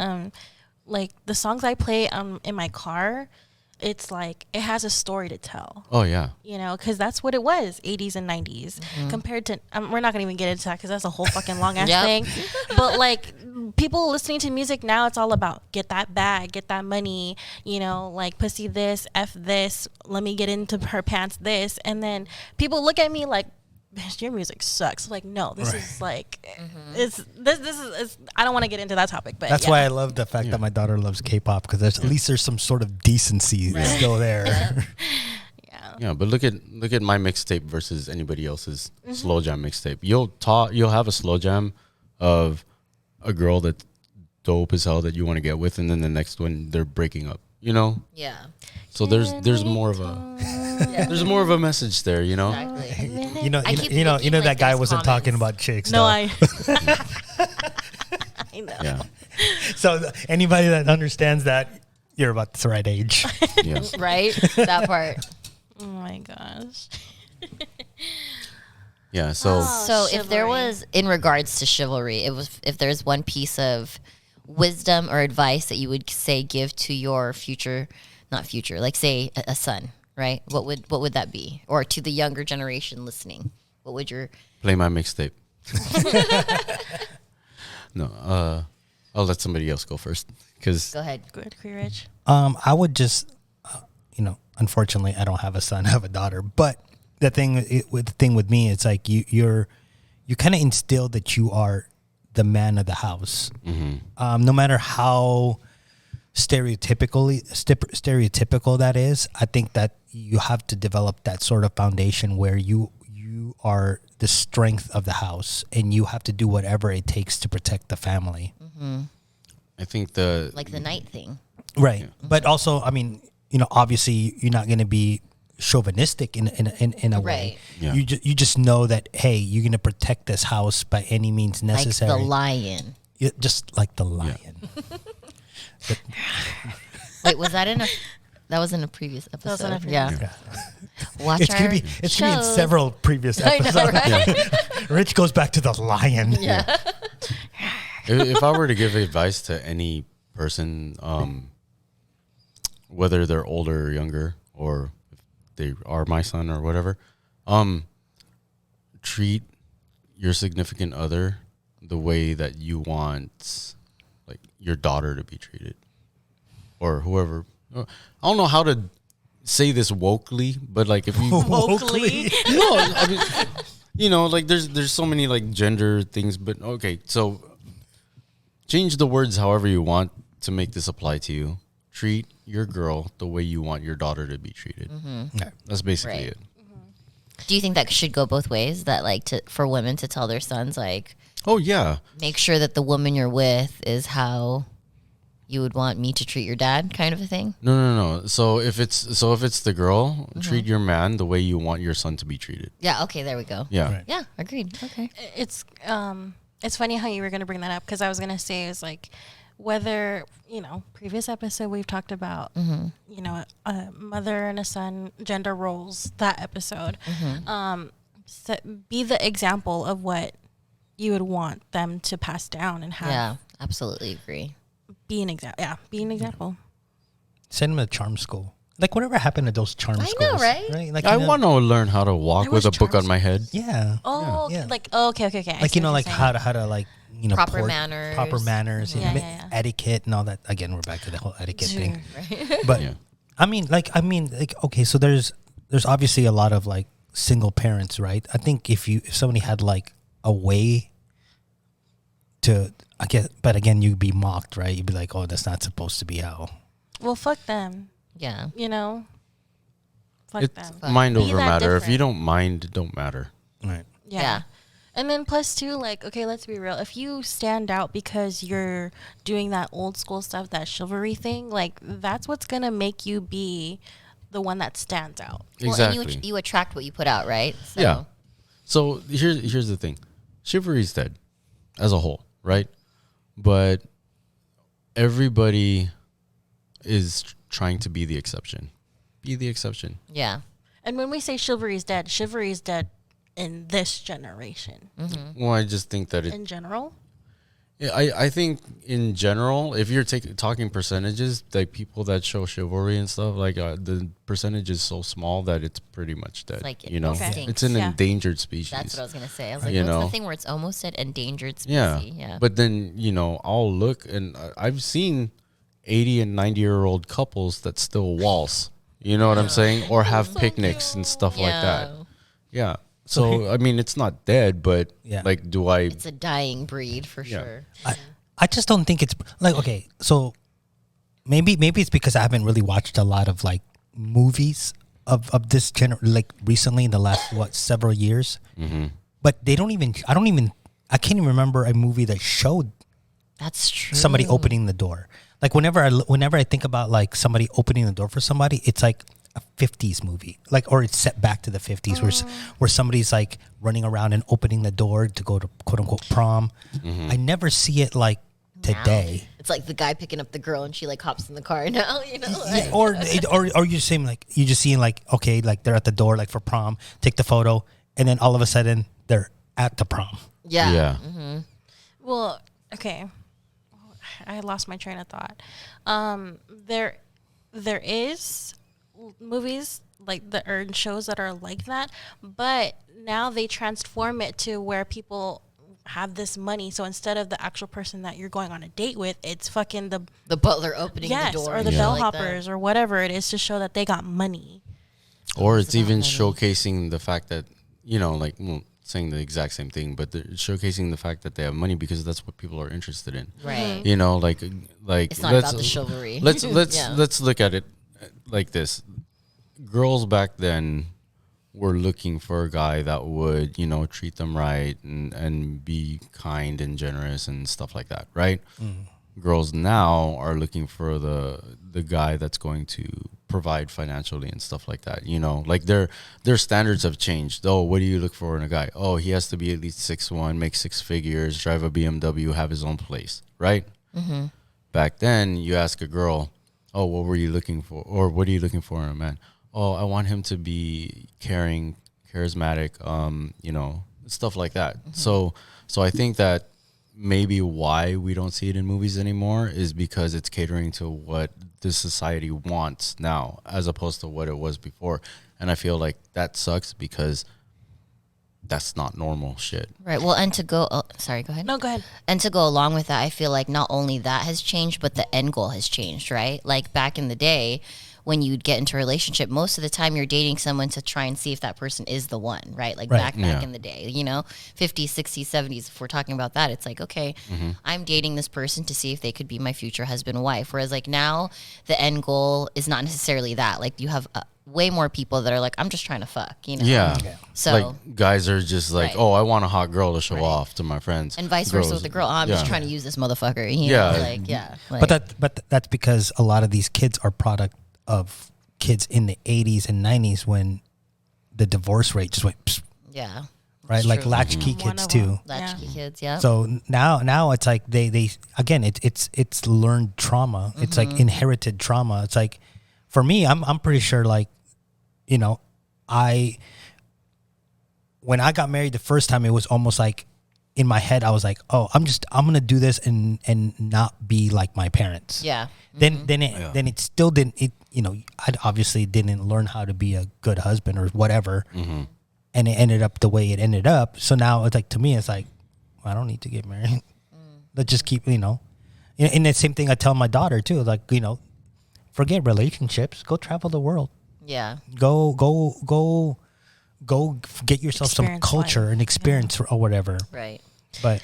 Like the songs I play in my car, it's like it has a story to tell. Oh yeah. You know, because that's what it was, 80s and 90s, compared to, we're not going to even get into that because that's a whole fucking long ass thing. But like people listening to music now, it's all about get that bag, get that money, you know, like pussy this, F this, let me get into her pants this. And then people look at me like, bitch, your music sucks. Like, no, this is like, this is, I don't want to get into that topic, but That's why I love the fact that my daughter loves K-pop because at least there's some sort of decency still there. Yeah, but look at my mixtape versus anybody else's slow jam mixtape. You'll have a slow jam of a girl that's dope as hell that you want to get with, and then the next one they're breaking up. You know? Yeah. So there's more of a there's more of a message there. You know? Exactly. You know thinking, that like, guy there's wasn't talking about chicks. no, though. I know. Yeah. So anybody that understands that, you're about the right age. Yeah. Right? That part. Oh my gosh. Yeah. So So if there chivalry. was, in regards to chivalry, if there's one piece of wisdom or advice that you would say give to your like say a son, right? What would that be? Or to the younger generation listening, what would your play my mixtape. No, I'll let somebody else go first because go ahead? Good, Rich. I would just, unfortunately, I don't have a son, I have a daughter. But the thing with me, it's like you kind of instill that you are the man of the house, no matter how stereotypical that is. I think that you have to develop that sort of foundation where you are the strength of the house, and you have to do whatever it takes to protect the family. I think Like the night thing. Right. But also, I mean, obviously you're not going to be chauvinistic in a way. Right. Yeah. You just know that, hey, you're going to protect this house by any means necessary. Like the lion. Just like the lion. Wait, was that that was in a previous episode? was in a previous yeah. Watch It's our gonna be in shows. several previous I know, episodes. right? Rich goes back to the lion. Yeah. if I were to give advice to any person, whether they're older or younger, or if they are my son or whatever, treat your significant other the way that you want, like, your daughter to be treated, or whoever. I don't know how to say this wokely, but like if you Vocally. no, I mean, like there's so many like gender things, but okay, so change the words however you want to make this apply to you. Treat your girl the way you want your daughter to be treated. Yeah. That's basically Right. it. Do you think that should go both ways? That like for women to tell their sons like, Oh yeah, make sure that the woman you're with is how you would want me to treat your dad, kind of a thing? no. So if it's the girl, treat your man the way you want your son to be treated. Yeah. Okay. There we go. Yeah. Right. Yeah. Agreed. Okay. It's funny how you were going to bring that up because I was going to say is like whether previous episode we've talked about a mother and a son gender roles, that episode, so be the example of what you would want them to pass down and have. Yeah. Absolutely agree. Be an example. Yeah, be an example. Send him to charm school. Like whatever happened to those charm I know, schools? right? Like I want to learn how to walk There with was a book charms- on my head. Yeah. Oh, Yeah. like okay. I Like see what you're like saying. how to like Proper manners. proper manners, Yeah, and yeah. etiquette and all that. Again, we're back to the whole etiquette thing. Sure. But Yeah. I mean, okay, so there's obviously a lot of like single parents, right? I think if somebody had like a way to, I guess, but again, you'd be mocked, right? You'd be like, oh, that's not supposed to be how. Well, fuck them. Yeah. Fuck them. mind Be over that matter. If you different. don't mind, it don't matter. Right. Yeah. And then plus two, like, okay, let's be real. If you stand out because you're doing that old school stuff, that chivalry thing, like that's what's gonna make you be the one that stands out. Well, Exactly. and you attract what you put out, right? So, Yeah. So here's the thing. Chivalry's dead as a whole, right? But everybody is trying to be the exception. Be the exception. Yeah. And when we say chivalry is dead in this generation. Well, I just think that In general, Yeah, I think in general, if you're talking percentages, like people that show chivalry and stuff, like the percentage is so small that it's pretty much dead. like it you know, extinct. it's an Yeah. endangered species. That's what I was gonna say. I was like, You what's know? the thing where it's almost an endangered species? Yeah. Yeah. But then, I'll look and I've seen 80 and 90-year-old couples that still waltz. You know what I'm saying? Or have picnics and stuff like that. Yeah. So, I mean, it's not dead, but Yeah. like, do I? It's a dying breed for Yeah. sure. I just don't think it's like, okay, so maybe it's because I haven't really watched a lot of like movies of this like recently in the last several years. But I can't even remember a movie that showed That's true. somebody opening the door. Like whenever I think about like somebody opening the door for somebody, it's like a 50s movie, like, or it's set back to the 50s where somebody's like running around and opening the door to go to quote unquote prom. I never see it like today. It's like the guy picking up the girl and she like hops in the car now, you know? Like, Yeah, or you're saying like you're just seeing like, okay, like they're at the door like for prom, take the photo, and then all of a sudden they're at the prom. yeah. Yeah. well, okay, I lost my train of thought. There is movies like and shows that are like that, but now they transform it to where people have this money. So instead of the actual person that you're going on a date with, it's fucking The butler opening yes, the door. or the and shit like bellhoppers or whatever it is to show that they got money. Or it's about even money. showcasing the fact that, like, well, saying the exact same thing, but they're showcasing the fact that they have money because that's what people are interested in. that. Right. You know, like It's not about the chivalry. Let's Yeah. let's look at it like this. Girls back then were looking for a guy that would, treat them right and be kind and generous and stuff like that, right? Girls now are looking for the guy that's going to provide financially and stuff like that. Like their standards have changed. Oh, what do you look for in a guy? Oh, he has to be at least 6'1", make 6 figures, drive a BMW, have his own place, right? Back then, you ask a girl, oh, what were you looking for? Or what are you looking for in a man? Oh, I want him to be caring, charismatic, stuff like that. So I think that maybe why we don't see it in movies anymore is because it's catering to what this society wants now as opposed to what it was before. And I feel like that sucks because that's not normal shit. Right. Well, and to go, sorry, go ahead. No, go ahead. And to go along with that, I feel like not only that has changed, but the end goal has changed, right? Like back in the day, when you'd get into a relationship, most of the time you're dating someone to try and see if that person is the one, right? Like back Yeah. in the day, 50s, 60s, 70s, if we're talking about that, it's like, okay, I'm dating this person to see if they could be my future husband and wife. Whereas like now the end goal is not necessarily that. Like you have way more people that are like, I'm just trying to fuck, Yeah. So like guys are just like, Right. oh, I want a hot girl to show Right. off to my friends. and vice versa Girls- with the girl. Oh, I'm just yeah. trying to use this motherfucker. You Yeah. know, like, yeah. Like, But that's because a lot of these kids are product of kids in the 80s and 90s when the divorce rate just went psst, yeah. right, That's like true. latchkey One kids of too. them. Latchkey kids, yeah. So now it's like they again it's learned trauma. It's like inherited trauma. It's like for me, I'm pretty sure like when I got married the first time, it was almost like in my head I was like, oh, I'm gonna do this and not be like my parents. yeah. Then it still didn't. I obviously didn't learn how to be a good husband or whatever, and it ended up the way it ended up. So now it's like to me, it's like I don't need to get married. Let's just keep And the same thing I tell my daughter too. Like forget relationships. Go travel the world. Yeah. Go get yourself some Experience culture life. and experience or whatever. Right. But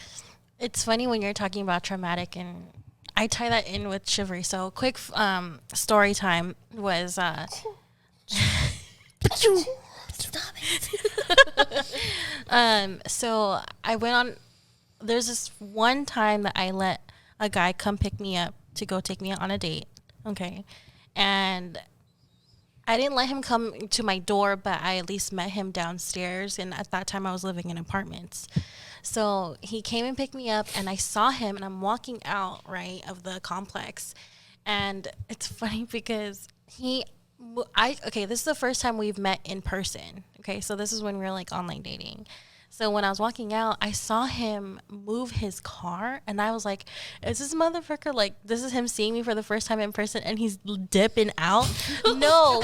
It's funny when you're talking about traumatic, and I tie that in with chivalry. So quick story time was Stop it. So I went on. There's this one time that I let a guy come pick me up to go take me on a date. Okay, and I didn't let him come to my door, but I at least met him downstairs. And at that time, I was living in apartments. So he came and picked me up, and I saw him, and I'm walking out, right, of the complex. And it's funny because okay, this is the first time we've met in person. Okay, so this is when we were like online dating. So when I was walking out, I saw him move his car, and I was like, is this motherfucker, like, this is him seeing me for the first time in person, and he's dipping out? No,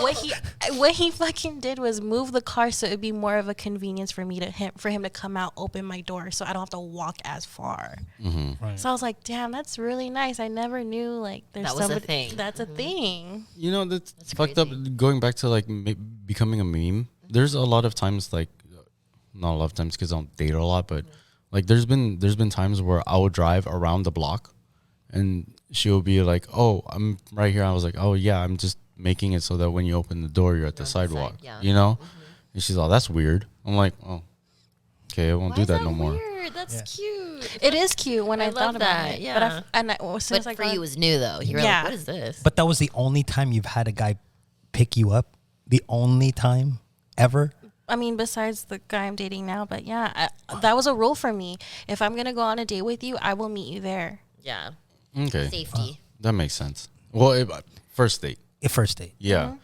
what he fucking did was move the car so it'd be more of a convenience for him to come out, open my door, so I don't have to walk as far. Mm-hmm. Right. So I was like, damn, that's really nice. I never knew, like, there's That was a somebody thing. that's a thing. You know, that's fucked crazy. up. Going back to like becoming a meme, there's a lot of times, like, not a lot of times because I don't date a lot, but like there's been times where I will drive around the block and she'll be like, oh, I'm right here. I was like, oh yeah, I'm just making it so that when you open the door, you're at the sidewalk, yeah. you know? And she's like, that's weird. I'm like, oh, okay, I won't do that no more. Weird? That's cute. It is cute when I love thought about that, it. yeah. As soon as I But for got- you, it was new though. You were Yeah. like, what is this? But that was the only time you've had a guy pick you up? The only time ever? I mean, besides the guy I'm dating now, but yeah, that was a rule for me. If I'm gonna go on a date with you, I will meet you there. Yeah. Okay, Safety. that makes sense. Well, first date, A first date. yeah,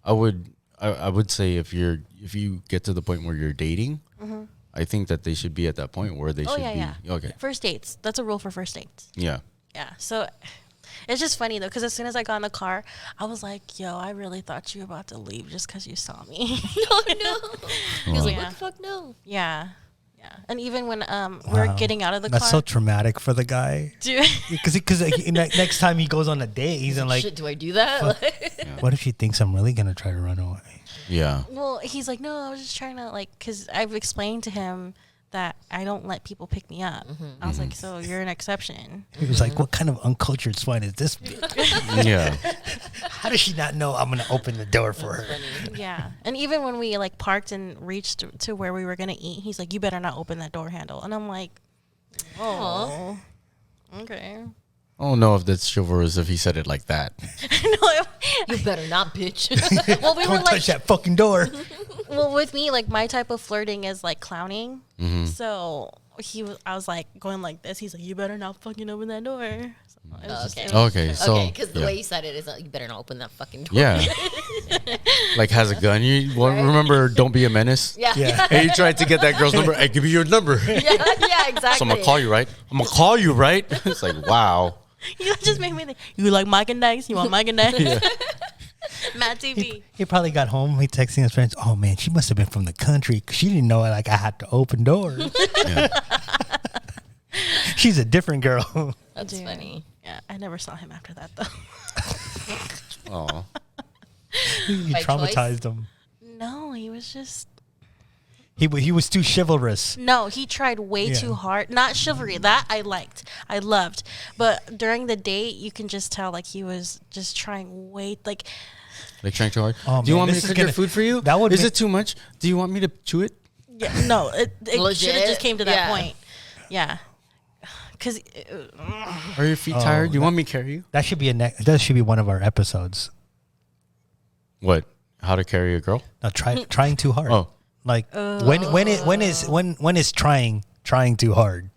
I would say if you get to the point where you're dating, I think that they should be at that point where they Oh should yeah, be yeah. okay. First dates. That's a rule for first dates. Yeah. Yeah. So it's just funny though, because as soon as I got in the car, I was like, "Yo, I really thought you were about to leave just because you saw me." Oh no. He was like, Yeah. what the fuck? No. Yeah. Yeah. And even when we were Wow. getting out of the That's so car, traumatic for the guy. dude. Because next time he goes on a date, he's in like, Shit, do I do that? Like, what if she thinks I'm really going to try to run away? Yeah. Well, he's like, no, I was just trying to like, because I've explained to him that I don't let people pick me up. I was like, so you're an exception. He was like, what kind of uncultured swine is this bitch? Yeah. How does she not know I'm going to open the door for her? Yeah. And even when we like parked and reached to where we were going to eat, he's like, you better not open that door handle. And I'm like, oh, okay. I don't know if that's chivalrous if he said it like that. you better not, bitch. Well, we were Don't like, touch that fucking door. well, with me, like my type of flirting is like clowning. Mm-hmm. So I was like going like this. He's like, you better not fucking open that door. So it was just- Okay. it was- Okay, so Okay, because the yeah. way you said it is, you better not open that fucking door. Yeah. Like has a gun. You remember Don't Be a Menace? Yeah. Yeah. And you tried to get that girl's number. Hey, give me your number. So yeah, exactly. I'm gonna call you, right? I'm gonna call you, right? It's like, wow. You just made me think. You like Mike and Dice? You want Mike and Dice? Matt TV. He probably got home. He texting his friends. Oh man, she must have been from the country because she didn't know like I had to open doors. Yeah. She's a different girl. That's Dude. funny. Yeah, I never saw him after that though. Oh. You By traumatized him. No, he was just. He was too chivalrous. No, he tried way Yeah. too hard. Not chivalry. That I liked. I loved. But during the date, you can just tell like he was just trying way like. Like trying too hard. Oh, Do you man, want me this to is cook your gonna- food for you? that would Is make- it too much? Do you want me to chew it? Yeah, no, it Legit? should have just came to that Yeah. point. Yeah, because Are your feet tired? Do you want me to carry you? That should be that should be one of our episodes. What? How to carry a girl? Now trying too hard. Oh. Like when is trying too hard?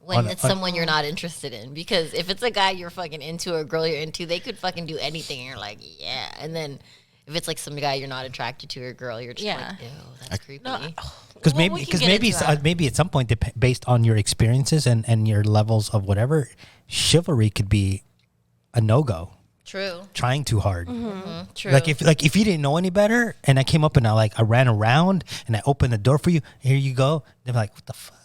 When it's someone you're not interested in. Because if it's a guy you're fucking into or a girl you're into, they could fucking do anything and you're like, yeah. And then if it's like some guy you're not attracted to or a girl, you're just Yeah. like, ew, that's creepy. Because Well, we can get into that. maybe at some point, based on your experiences and your levels of whatever, chivalry could be a no-go. True. Trying too hard. True. Like if you didn't know any better, and I came up and I ran around and I opened the door for you. Here you go. They're like, what the fuck?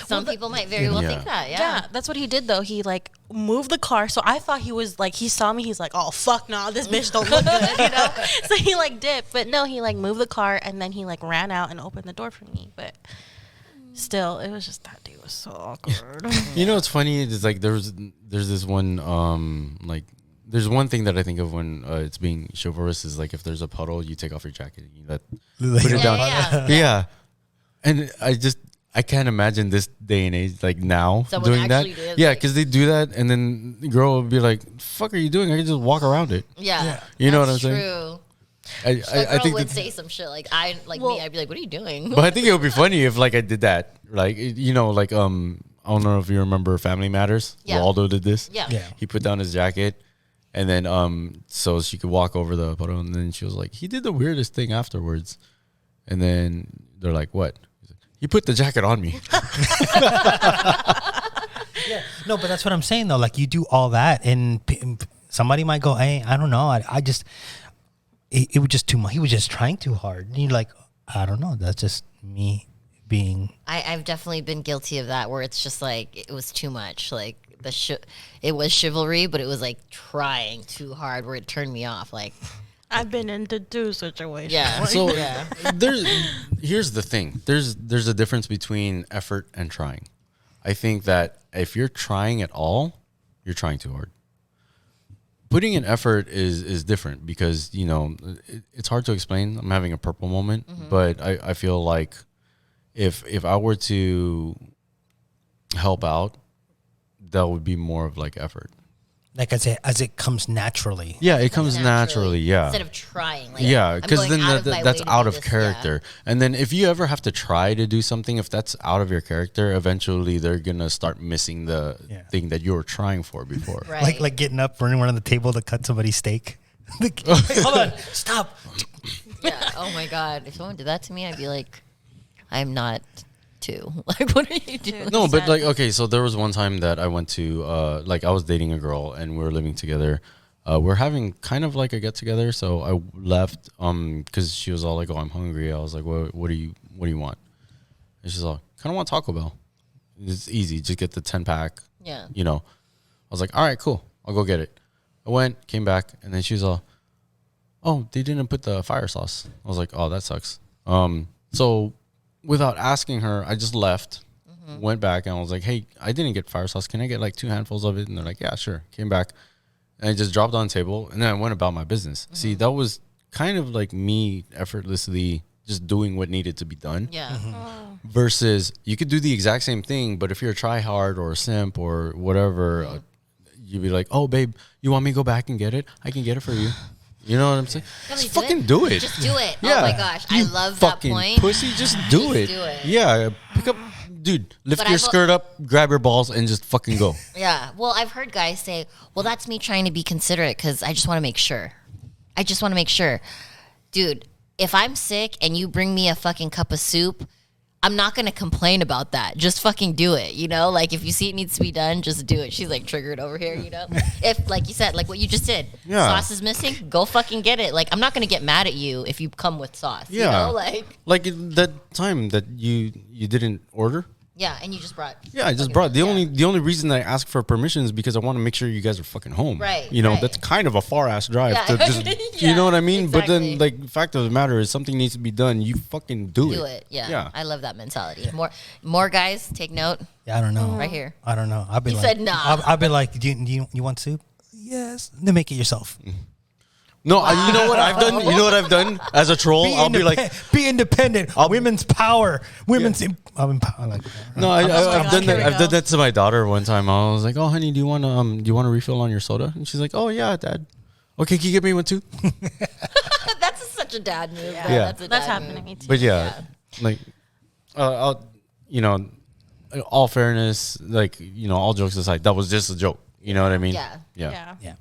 Some people might very well Yeah. think that, yeah, that's what he did though. He like moved the car, so I thought he was like he saw me. He's like, oh fuck no, this bitch don't look good, you know. So he like dipped, but no, he like moved the car and then he like ran out and opened the door for me. But still, it was just that day was so awkward. You know what's funny? It's like there's this one like there's one thing that I think of when it's being chivalrous is like if there's a puddle, you take off your jacket and you put it down. Yeah. And I can't imagine this day and age, like now, Someone doing that. did, Yeah, like- because they do that, and then the girl will be like, "Fuck, are you doing? I can just walk around it." Yeah. You know what I'm that's saying? True. I A girl think would that, say some shit like me. I'd be like, "What are you doing?" but I think it would be funny if like I did that, like like I don't know if you remember Family Matters. Yeah. Waldo did this. Yeah. Yeah. He put down his jacket, and then so she could walk over the puddle, and then she was like, he did the weirdest thing afterwards, and then they're like, what? He's like, he put the jacket on me. No, but that's what I'm saying though. Like you do all that, and somebody might go, "Hey, I don't know. I just it was just too much. He was just trying too hard." And you're like, "I don't know. That's just me being." I've definitely been guilty of that, where it's just like it was too much. Like it was chivalry, but it was like trying too hard, where it turned me off. Like, I've been in the two situation. yeah, So yeah, here's the thing. There's a difference between effort and trying. I think that if you're trying at all, you're trying too hard. Putting in effort is different because it's hard to explain. I'm having a purple moment, but I feel like if I were to help out, that would be more of like effort. Like I say, as it comes naturally. Yeah, it comes naturally. Yeah. instead of trying. Like, Yeah, I'm because going then out of my that's way to out do of this, character. And then if you ever have to try to do something, if that's out of your character, eventually they're gonna start missing the thing that you were trying for before. Yeah. Right. Like getting up, running around the table to cut somebody's steak. Like, hey, hold on, stop. Yeah. Oh my god, if someone did that to me, I'd be like, I'm not two. Like, what are you doing? No, but like, okay, so there was one time that I went to, like, I was dating a girl and we were living together. We're having kind of like a get together, so I left, because she was all like, "Oh, I'm hungry." I was like, "What do you want?" And she's all, "Kind of want Taco Bell. It's easy, just get the 10-pack." Yeah. I was like, "All right, cool, I'll go get it." I went, came back, and then she was all, "Oh, they didn't put the fire sauce." I was like, "Oh, that sucks." So without asking her, I just left, went back, and I was like, "Hey, I didn't get fire sauce. Can I get like 2 handfuls of it?" And they're like, "Yeah, sure." Came back, and I just dropped it on the table, and then I went about my business. See, that was kind of like me effortlessly just doing what needed to be done. Yeah. Versus you could do the exact same thing, but if you're a try-hard or a simp or whatever, you'd be like, "Oh, babe, you want me to go back and get it? I can get it for you." You know what I'm saying? Just fucking do it. Just do it. Yeah. Oh my gosh, I You love that fucking point. pussy, just do it. do it. Yeah, pick up, dude. Lift But your I've- skirt up, grab your balls, and just fucking go. Yeah. Well, I've heard guys say, "Well, that's me trying to be considerate because I just want to make sure. I just want to make sure." Dude, if I'm sick and you bring me a fucking cup of soup, I'm not going to complain about that. Just fucking do it, Like, if you see it needs to be done, just do it. She's, like, triggered over here, If, like you said, like what you just did, Yeah. sauce is missing, go fucking get it. Like, I'm not going to get mad at you if you come with sauce, Yeah. Like, Like that time that you didn't order. yeah, and you just brought. Yeah, I just fucking- brought. The yeah. only reason I ask for permission is because I want to make sure you guys are fucking home. Right, That's right. kind of a far ass drive Yeah. to just. You know what I mean? But exactly. then, like, the fact of the matter is, something needs to be done. You fucking do it. Yeah. Yeah. I love that mentality. More guys, take note. Yeah, I don't know. Right here. I don't know. I've been He like, said nah. I've been like, do you want soup? Yes. Then make it yourself. No, you know what I've done? You know what I've done as a troll? I'll be like, be independent. Women's power. Women's. I'm like, no, my I've God, done here that. we I've go. done that to my daughter one time. I was like, "Oh, honey, do you want to refill on your soda?" And she's like, "Oh yeah, Dad." Okay, can you get me one too? That's such a dad move. Yeah. though. Yeah. That's a That's dad happened to move. me too. But yeah, like, all fairness, like, all jokes aside, that was just a joke. You know what I mean? Yeah. Yeah. yeah.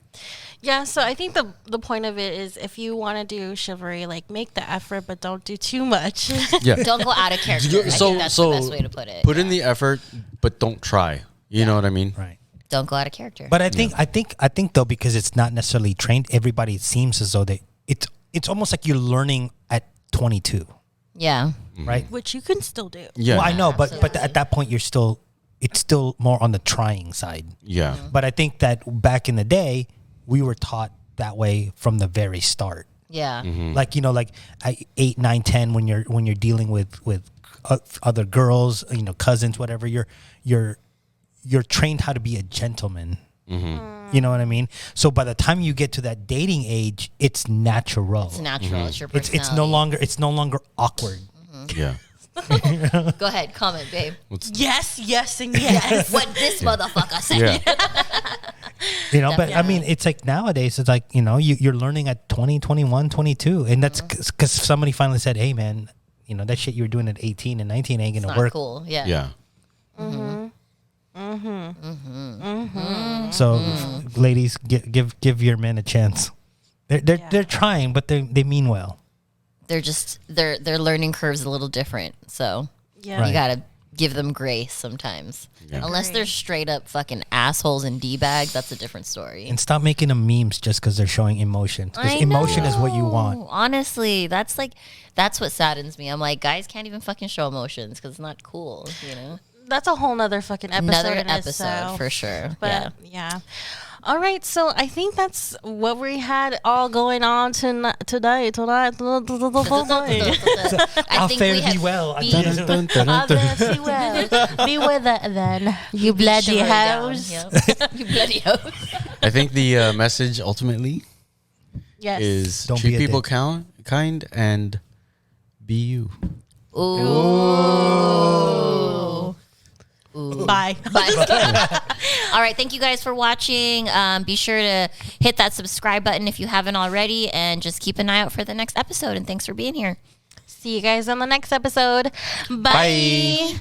Yeah, so I think the point of it is if you want to do chivalry, like make the effort, but don't do too much. Yeah. Don't go out of character. I So- think that's so the best way to put it. Put in the effort, but don't try. You know what I mean? Right. Don't go out of character. But I think though, because it's not necessarily trained, everybody seems as though it's almost like you're learning at 22, yeah. right? Which you can still do. Yeah. Well, I know, but Absolutely. at that point, it's still more on the trying side. Yeah. But I think that back in the day, we were taught that way from the very start. Yeah. Like like at 8, 9, 10, when you're dealing with other girls, cousins, whatever. You're trained how to be a gentleman You know what I mean? So by the time you get to that dating age, it's natural. It's natural. It's your It's personality. it's no longer awkward. Yeah. Go ahead, comment, babe. Yes, and yes. What this motherfucker said. Yeah. You know, but I mean, it's like nowadays, it's like, you know, you're learning at 20, 21, 22. And that's because somebody finally said, hey, man, you know, that shit you were doing at 18 and 19 ain't going to Not work. cool. Yeah. Yeah. So, ladies, give your men a chance. They're trying, but they mean well. They're just their learning curve's a little different. So Yeah. Right. you gotta give them grace sometimes. Yeah. Unless they're straight up fucking assholes and d-bags, that's a different story. And stop making them memes just because they're showing emotion. Because I emotion is what you know. want. Honestly, that's what saddens me. I'm like, guys can't even fucking show emotions because it's not cool, you know? That's a whole nother fucking episode. Another in episode itself. for sure. But yeah. All right, so I think that's what we had all going on tonight. I I'll think fare we thee had well. beat- Dun, dun, dun, dun, dun. Be well. Be with it then. You bloody Chivalry down, house. yep. You bloody house. I think the message ultimately Yes. is Don't treat be a people dick. kind and be you. Ooh. Bye. Bye. All right. Thank you guys for watching. Be sure to hit that subscribe button if you haven't already, and just keep an eye out for the next episode. And thanks for being here. See you guys on the next episode. Bye. Bye.